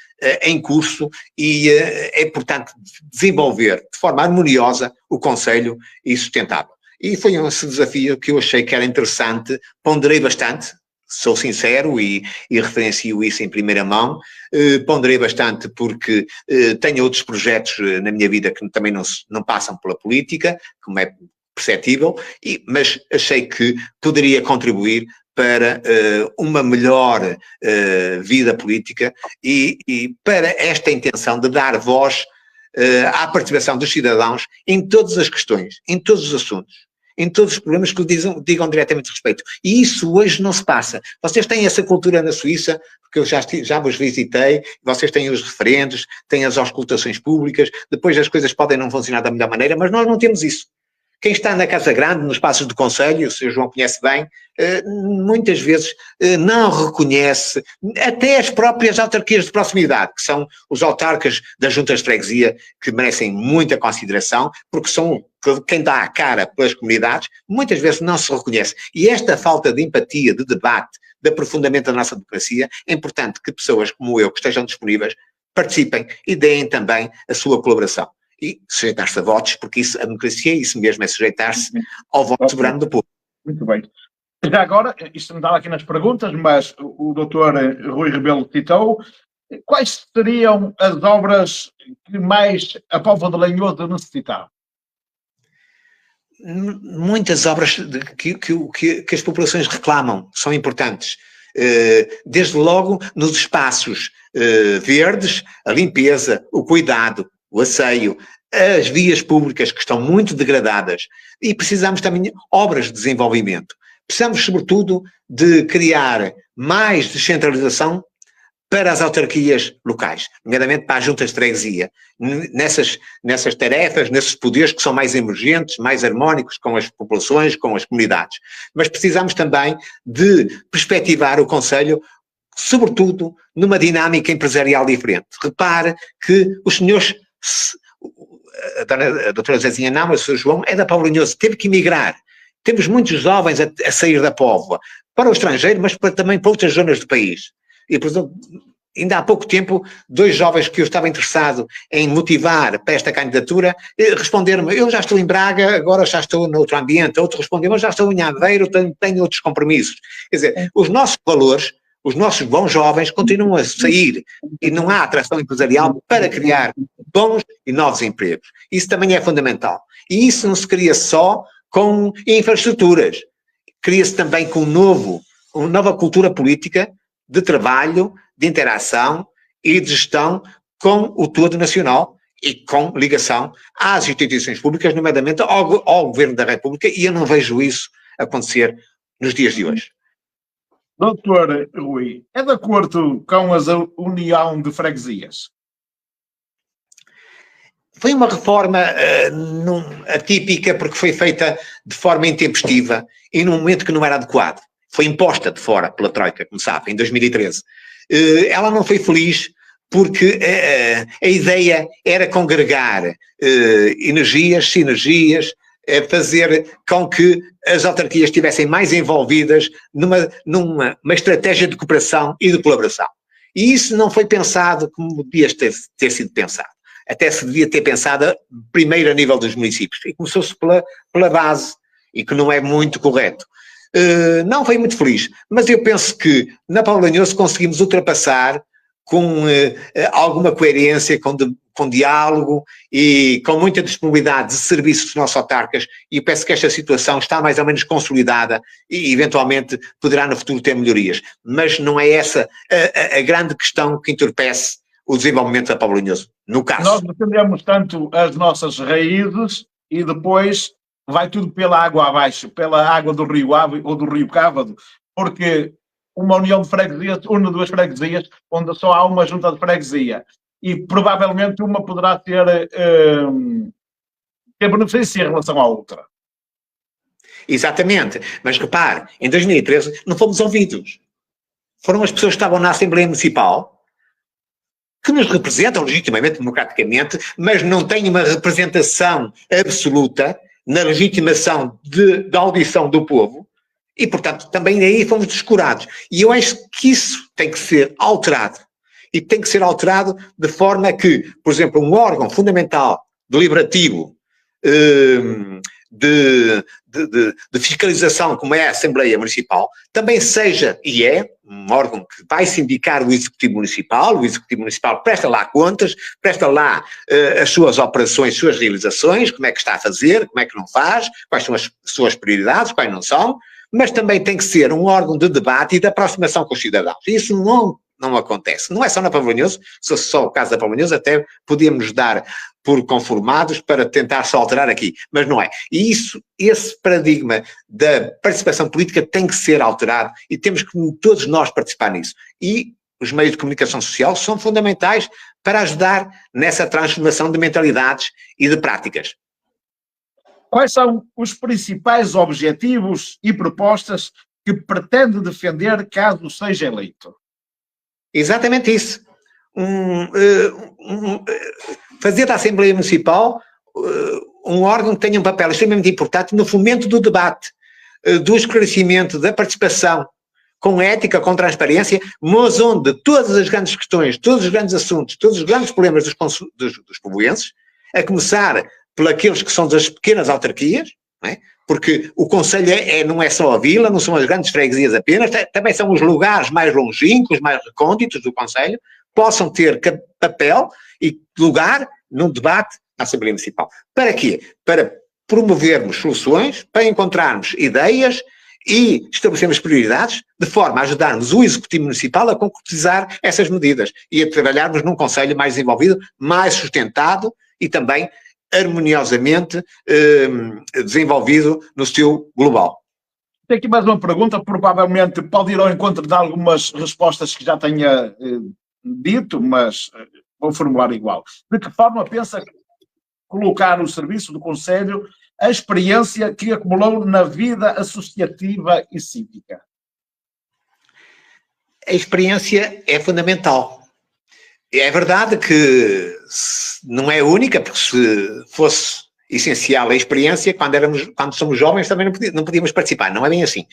em curso e é, portanto, desenvolver de forma harmoniosa o Conselho e sustentável. E foi esse desafio que eu achei que era interessante, ponderei bastante, sou sincero e referencio isso em primeira mão, ponderei bastante porque tenho outros projetos na minha vida que também não passam pela política, como é perceptível, mas achei que poderia contribuir para uma melhor vida política e para esta intenção de dar voz à participação dos cidadãos em todas as questões, em todos os assuntos, em todos os problemas que lhe digam diretamente respeito. E isso hoje não se passa. Vocês têm essa cultura na Suíça, porque eu já vos visitei, vocês têm os referendos, têm as auscultações públicas, depois as coisas podem não funcionar da melhor maneira, mas nós não temos isso. Quem está na Casa Grande, nos passos do Conselho, o Sr. João conhece bem, muitas vezes não reconhece até as próprias autarquias de proximidade, que são os autarcas das juntas de freguesia, que merecem muita consideração, porque são quem dá a cara pelas comunidades, muitas vezes não se reconhece. E esta falta de empatia, de debate, de aprofundamento da nossa democracia, é importante que pessoas como eu, que estejam disponíveis, participem e deem também a sua colaboração. E sujeitar-se a votos, porque isso, a democracia é isso mesmo, é sujeitar-se ao voto soberano do povo. Muito bem. Já agora, isto me dá aqui nas perguntas, mas o doutor Rui Rebelo citou, quais seriam as obras que mais a Póvoa de Lanhoso necessitava? Muitas obras que as populações reclamam, são importantes. Desde logo nos espaços verdes, a limpeza, o cuidado, o asseio, as vias públicas que estão muito degradadas e precisamos também de obras de desenvolvimento. Precisamos, sobretudo, de criar mais descentralização para as autarquias locais, nomeadamente para as juntas de freguesia, nessas tarefas, nesses poderes que são mais emergentes, mais harmónicos com as populações, com as comunidades. Mas precisamos também de perspectivar o Conselho, sobretudo numa dinâmica empresarial diferente. Repare que os senhores, a doutora Zezinha não, mas o Sr. João é da Póvoa de Lanhoso, teve que emigrar. Temos muitos jovens a sair da Póvoa, para o estrangeiro, mas também para outras zonas do país. E, por exemplo, ainda há pouco tempo, 2 jovens que eu estava interessado em motivar para esta candidatura, responderam-me, eu já estou em Braga, agora já estou noutro ambiente. Outro respondeu, eu já estou em Aveiro, tenho outros compromissos. Quer dizer, os nossos valores, os nossos bons jovens continuam a sair e não há atração empresarial para criar bons e novos empregos. Isso também é fundamental. E isso não se cria só com infraestruturas. Cria-se também com uma nova cultura política de trabalho, de interação e de gestão com o todo nacional e com ligação às instituições públicas, nomeadamente ao Governo da República, e eu não vejo isso acontecer nos dias de hoje. Doutor Rui, é de acordo com a União de Freguesias? Foi uma reforma atípica porque foi feita de forma intempestiva e num momento que não era adequado. Foi imposta de fora pela Troika, como sabe, em 2013. Ela não foi feliz porque a ideia era congregar energias, sinergias, fazer com que as autarquias estivessem mais envolvidas numa estratégia de cooperação e de colaboração. E isso não foi pensado como devia ter sido pensado. Até se devia ter pensado primeiro a nível dos municípios. E começou-se pela base, e que não é muito correto. Não foi muito feliz, mas eu penso que na Póvoa de Lanhoso conseguimos ultrapassar com alguma coerência, com diálogo e com muita disponibilidade de serviços dos nossos autarcas, e peço que esta situação está mais ou menos consolidada e eventualmente poderá no futuro ter melhorias. Mas não é essa a grande questão que entorpece o desenvolvimento da Pobrinhoso, no caso. Nós defendemos tanto as nossas raízes e depois vai tudo pela água abaixo, pela água do Rio Ave ou do Rio Cávado, porque uma união de freguesias une duas freguesias onde só há uma junta de freguesia e provavelmente uma poderá ter benefício em relação à outra. Exatamente, mas repare, em 2013 não fomos ouvidos. Foram as pessoas que estavam na Assembleia Municipal que nos representam legitimamente, democraticamente, mas não têm uma representação absoluta na legitimação da audição do povo e, portanto, também aí fomos descurados. E eu acho que isso tem que ser alterado. E tem que ser alterado de forma que, por exemplo, um órgão fundamental, deliberativo, de fiscalização, como é a Assembleia Municipal, também seja, e é, um órgão que vai sindicar o Executivo Municipal presta lá contas, presta lá as suas operações, as suas realizações, como é que está a fazer, como é que não faz, quais são as suas prioridades, quais não são, mas também tem que ser um órgão de debate e de aproximação com os cidadãos. E isso não acontece. Não é só na Pobrinhoso, se fosse só o caso da Pobrinhoso, até podíamos dar por conformados para tentar só alterar aqui, mas não é. E esse paradigma da participação política tem que ser alterado e temos que todos nós participar nisso. E os meios de comunicação social são fundamentais para ajudar nessa transformação de mentalidades e de práticas. Quais são os principais objetivos e propostas que pretende defender caso seja eleito? Exatamente isso. Fazer da Assembleia Municipal um órgão que tenha um papel extremamente importante no fomento do debate, do esclarecimento, da participação, com ética, com transparência, mas onde todas as grandes questões, todos os grandes assuntos, todos os grandes problemas dos povoenses, a começar por aqueles que são das pequenas autarquias, não é? Porque o Conselho não é só a vila, não são as grandes freguesias apenas, também são os lugares mais longínquos, mais recônditos do Conselho, possam ter papel e lugar num debate na Assembleia Municipal. Para quê? Para promovermos soluções, para encontrarmos ideias e estabelecermos prioridades, de forma a ajudarmos o Executivo Municipal a concretizar essas medidas e a trabalharmos num Conselho mais desenvolvido, mais sustentado e também harmoniosamente desenvolvido no seu global. Tem aqui mais uma pergunta, provavelmente pode ir ao encontro de algumas respostas que já tenha dito, mas vou formular igual. De que forma pensa colocar no serviço do Conselho a experiência que acumulou na vida associativa e cívica? A experiência é fundamental. É verdade que não é única, porque se fosse essencial a experiência, quando somos jovens também não podíamos participar, não é bem assim.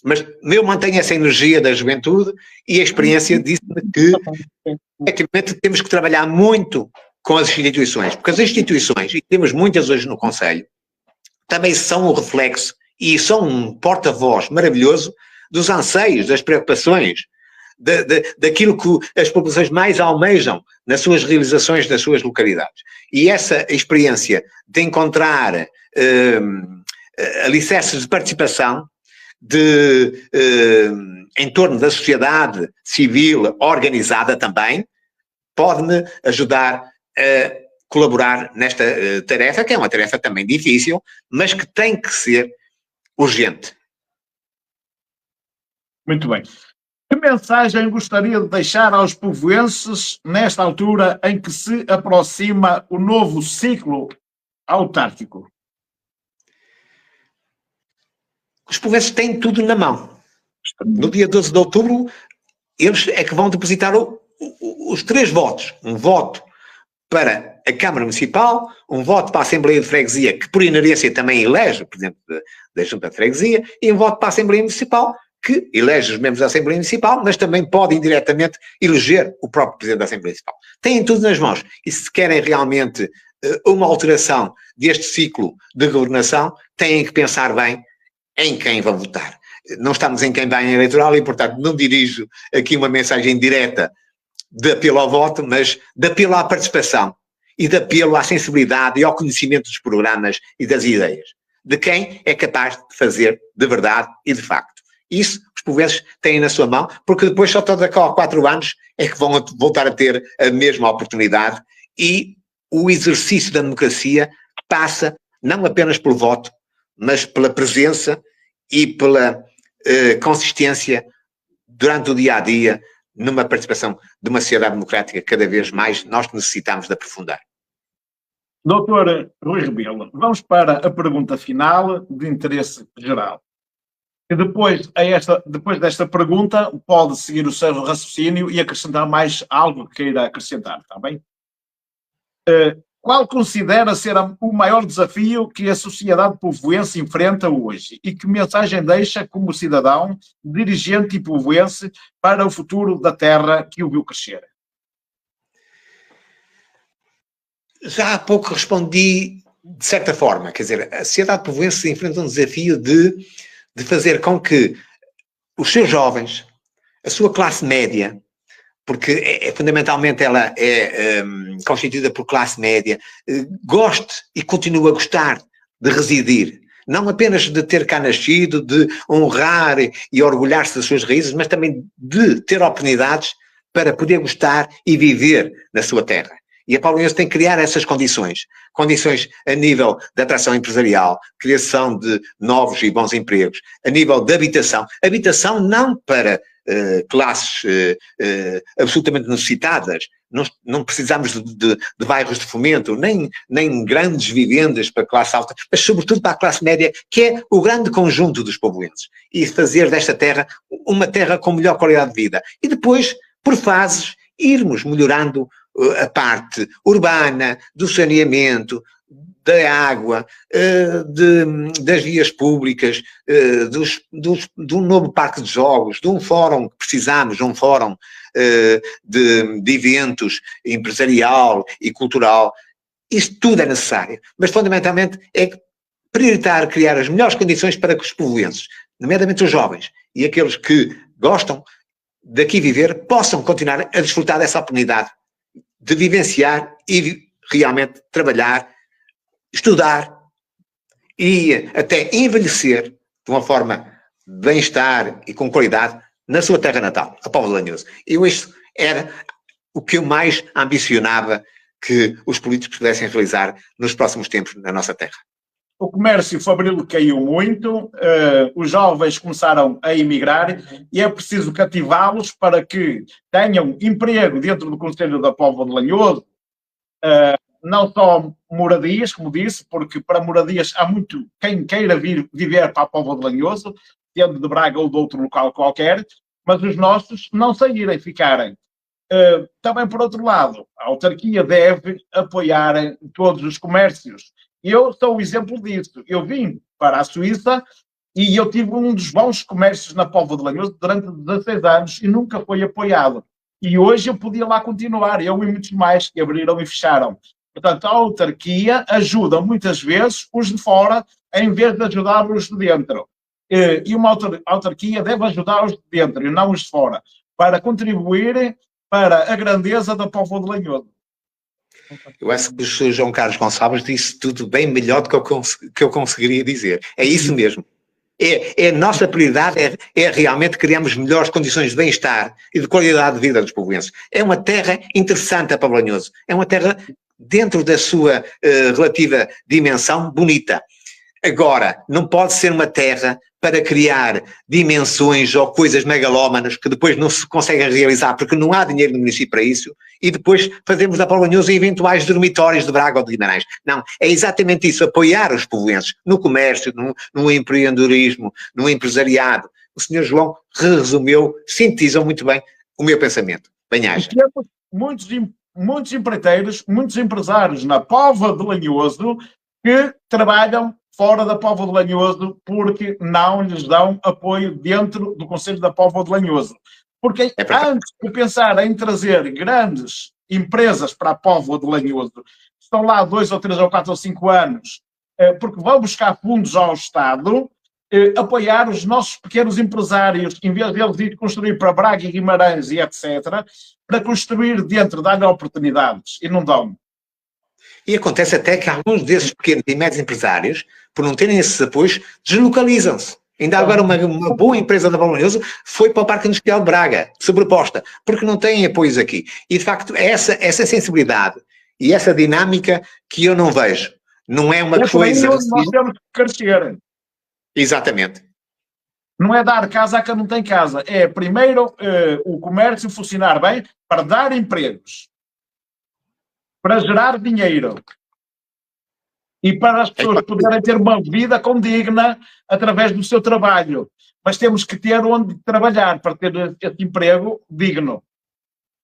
Mas eu mantenho essa energia da juventude e a experiência disse-me que efetivamente temos que trabalhar muito com as instituições, porque as instituições, e temos muitas hoje no Conselho, também são um reflexo e são um porta-voz maravilhoso dos anseios, das preocupações, daquilo que as populações mais almejam nas suas realizações, nas suas localidades. E essa experiência de encontrar alicerces de participação em torno da sociedade civil organizada também, pode-me ajudar a colaborar nesta tarefa, que é uma tarefa também difícil, mas que tem que ser urgente. Muito bem. Que mensagem gostaria de deixar aos povoenses nesta altura em que se aproxima o novo ciclo autárquico? Os povoenses têm tudo na mão. No dia 12 de outubro, eles é que vão depositar os 3 votos. Um voto para a Câmara Municipal, um voto para a Assembleia de Freguesia, que por inerência também elege o Presidente da Junta de Freguesia, e um voto para a Assembleia Municipal, que elege os membros da Assembleia Municipal, mas também pode indiretamente eleger o próprio Presidente da Assembleia Municipal. Têm tudo nas mãos. E se querem realmente uma alteração deste ciclo de governação, têm que pensar bem em quem vão votar. Não estamos em campanha eleitoral e, portanto, não dirijo aqui uma mensagem direta de apelo ao voto, mas de apelo à participação e de apelo à sensibilidade e ao conhecimento dos programas e das ideias, de quem é capaz de fazer de verdade e de facto. Isso os povoenses têm na sua mão, porque depois só daqui a 4 anos é que vão voltar a ter a mesma oportunidade, e o exercício da democracia passa não apenas pelo voto, mas pela presença e pela consistência durante o dia-a-dia, numa participação de uma sociedade democrática que cada vez mais nós necessitamos de aprofundar. Doutor Rui Rebelo, vamos para a pergunta final de interesse geral. E depois desta pergunta, pode seguir o seu raciocínio e acrescentar mais algo que queira acrescentar, está bem? Qual considera ser o maior desafio que a sociedade povoense enfrenta hoje? E que mensagem deixa como cidadão, dirigente e povoense para o futuro da terra que o viu crescer? Já há pouco respondi de certa forma, quer dizer, a sociedade povoense enfrenta um desafio de fazer com que os seus jovens, a sua classe média, porque fundamentalmente ela é constituída por classe média, goste e continue a gostar de residir. Não apenas de ter cá nascido, de honrar e orgulhar-se das suas raízes, mas também de ter oportunidades para poder gostar e viver na sua terra. E a Paulinense tem que criar essas condições a nível da atração empresarial, criação de novos e bons empregos, a nível de habitação não para classes absolutamente necessitadas, não precisamos de bairros de fomento, nem grandes vivendas para a classe alta, mas sobretudo para a classe média, que é o grande conjunto dos povoenses, e fazer desta terra uma terra com melhor qualidade de vida. E depois, por fases, irmos melhorando a parte urbana, do saneamento, da água, das vias públicas, de um novo parque de jogos, de um fórum que precisamos, de um fórum de eventos empresarial e cultural. Isto tudo é necessário, mas fundamentalmente é prioritar criar as melhores condições para que os povoenses, nomeadamente os jovens e aqueles que gostam daqui viver, possam continuar a desfrutar dessa oportunidade de vivenciar e realmente trabalhar, estudar e até envelhecer de uma forma de bem-estar e com qualidade na sua terra natal, a Póvoa de Lanhoso. Isso era o que eu mais ambicionava que os políticos pudessem realizar nos próximos tempos na nossa terra. O comércio fabril caiu muito, os jovens começaram a emigrar e é preciso cativá-los para que tenham emprego dentro do Conselho da Póvoa de Lanhoso, não só moradias, como disse, porque para moradias há muito quem queira vir viver para a Póvoa de Lanhoso, sendo de Braga ou de outro local qualquer, mas os nossos não saírem, ficarem. Também, por outro lado, a autarquia deve apoiar todos os comércios. Eu sou o exemplo disso. Eu vim para a Suíça e eu tive um dos bons comércios na Póvoa de Lanhoso durante 16 anos e nunca foi apoiado. E hoje eu podia lá continuar, eu e muitos mais que abriram e fecharam. Portanto, a autarquia ajuda muitas vezes os de fora em vez de ajudar os de dentro. E uma autarquia deve ajudar os de dentro e não os de fora, para contribuir para a grandeza da Póvoa de Lanhoso. Eu acho que o Sr. João Carlos Gonçalves disse tudo bem melhor do que eu conseguiria dizer. É isso mesmo. A nossa prioridade é realmente criarmos melhores condições de bem-estar e de qualidade de vida dos povoenses. É uma terra interessante a Póvoa de Lanhoso. É uma terra, dentro da sua relativa dimensão, bonita. Agora, não pode ser uma terra para criar dimensões ou coisas megalómanas que depois não se conseguem realizar porque não há dinheiro no município para isso e depois fazemos da Póvoa de Lanhoso eventuais dormitórios de Braga ou de Guimarães. Não, é exatamente isso, apoiar os povoenses no comércio, no empreendedorismo, no empresariado. O Sr. João resumiu, sintetizou muito bem o meu pensamento. Bem-aja. Muitos empreiteiros, muitos empresários na Póvoa de Lanhoso que trabalham fora da Póvoa de Lanhoso porque não lhes dão apoio dentro do Conselho da Póvoa de Lanhoso. Porque antes de pensar em trazer grandes empresas para a Póvoa de Lanhoso, estão lá 2 ou 3 ou 4 ou 5 anos, porque vão buscar fundos ao Estado, apoiar os nossos pequenos empresários, em vez deles ir construir para Braga e Guimarães e etc., para construir dentro, dar oportunidades, e não dão. E acontece até que alguns desses pequenos e médios empresários, por não terem esses apoios, deslocalizam-se. Ainda agora uma boa empresa da Bolonhoso foi para o Parque Industrial de Braga, sobreposta, porque não têm apoios aqui. E, de facto, é essa sensibilidade e essa dinâmica que eu não vejo. Não é uma coisa... Nós temos que crescer. Exatamente. Não é dar casa a quem não tem casa. É, primeiro, o comércio funcionar bem para dar empregos, para gerar dinheiro e para as pessoas poderem ter uma vida condigna através do seu trabalho. Mas temos que ter onde trabalhar para ter esse emprego digno.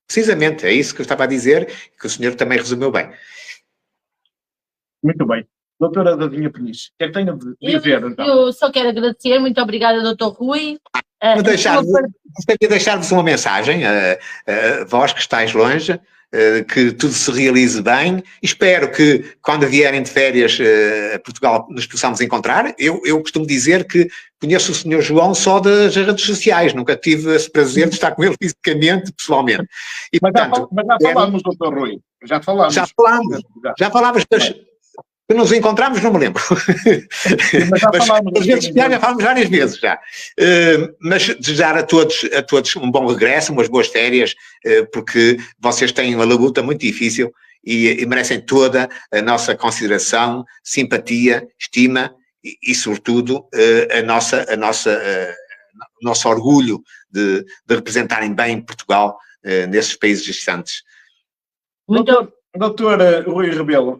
Precisamente, é isso que eu estava a dizer, que o senhor também resumiu bem. Muito bem. Doutora Dadinha Peniche, o que é que tenho de dizer, então? Eu só quero agradecer, muito obrigada, doutor Rui. Gostaria de deixar-vos uma mensagem, vós que estáis longe, que tudo se realize bem. Espero que, quando vierem de férias a Portugal, nos possamos encontrar. Eu costumo dizer que conheço o Sr. João só das redes sociais, nunca tive esse prazer de estar com ele fisicamente, pessoalmente. E, mas já falámos, doutor Rui. Já falámos. Já falámos, mas que nos encontramos, não me lembro. Mas as redes sociais já falámos várias vezes já. Mas desejar a todos um bom regresso, umas boas férias, porque vocês têm uma luta muito difícil e merecem toda a nossa consideração, simpatia, estima e sobretudo, o nosso orgulho de representarem bem Portugal nesses países distantes. Doutor Rui Rebelo,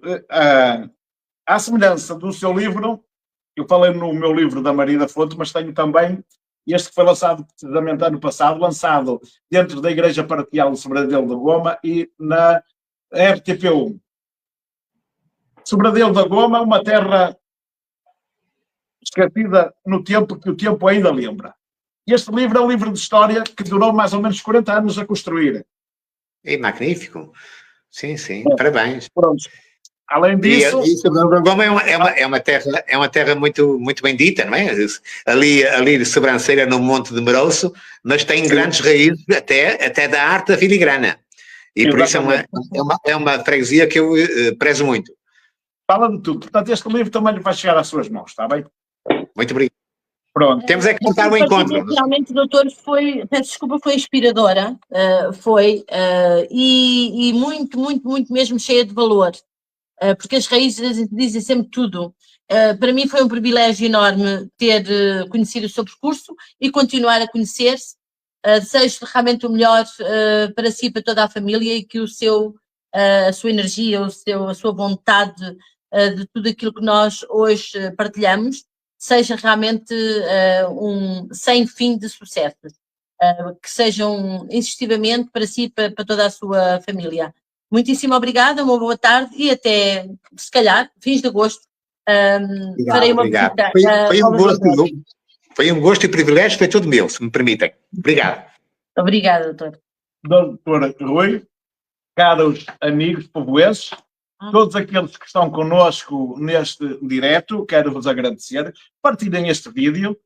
à semelhança do seu livro, eu falei no meu livro da Maria da Fonte, mas tenho também este que foi lançado precisamente ano passado, lançado dentro da Igreja Paroquial de Sobradelo da Goma e na RTP1. Sobradelo da Goma, uma terra esquecida no tempo que o tempo ainda lembra. Este livro é um livro de história que durou mais ou menos 40 anos a construir. É magnífico. Sim, parabéns. Pronto. Além disso... Goma é uma terra muito, muito bendita, não é? Ali de sobrancelha no Monte de Merouço, mas tem grandes raízes até da arte da filigrana. E por isso é uma freguesia que eu prezo muito. Fala de tudo. Portanto, este livro também vai chegar às suas mãos, está bem? Muito obrigado. Pronto, temos é que contar o encontro. Realmente, doutor, peço desculpa, foi inspiradora, e muito, muito, muito mesmo cheia de valor. Porque as raízes dizem sempre tudo. Para mim foi um privilégio enorme ter conhecido o seu percurso e continuar a conhecer-se. Desejo realmente o melhor para si e para toda a família e que a sua energia, a sua vontade de tudo aquilo que nós hoje partilhamos seja realmente sem fim de sucessos. Que sejam insistivamente para si e para toda a sua família. Muitíssimo obrigada, uma boa tarde e até, se calhar, fins de agosto, farei uma visita. Foi um gosto e privilégio, foi todo meu, se me permitem. Obrigado. Obrigada, doutor. Doutor Rui, caros amigos povoenses, todos aqueles que estão connosco neste direto, quero-vos agradecer. Partilhem este vídeo,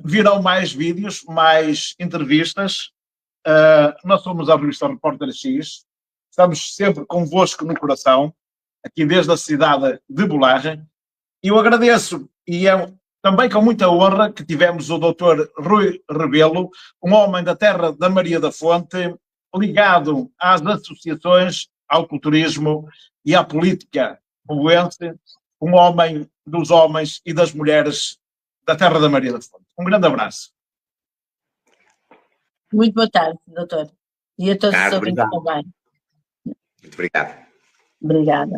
virão mais vídeos, mais entrevistas. Nós somos a revista Repórter X. Estamos sempre convosco no coração, aqui desde a cidade de Bolagem. E eu agradeço, e é também com muita honra, que tivemos o Dr. Rui Rebelo, um homem da terra da Maria da Fonte, ligado às associações, ao culturismo e à política povoense, um homem dos homens e das mulheres da terra da Maria da Fonte. Um grande abraço. Muito boa tarde, doutor. E a todos os ouvintes também. Muito obrigado. Obrigada.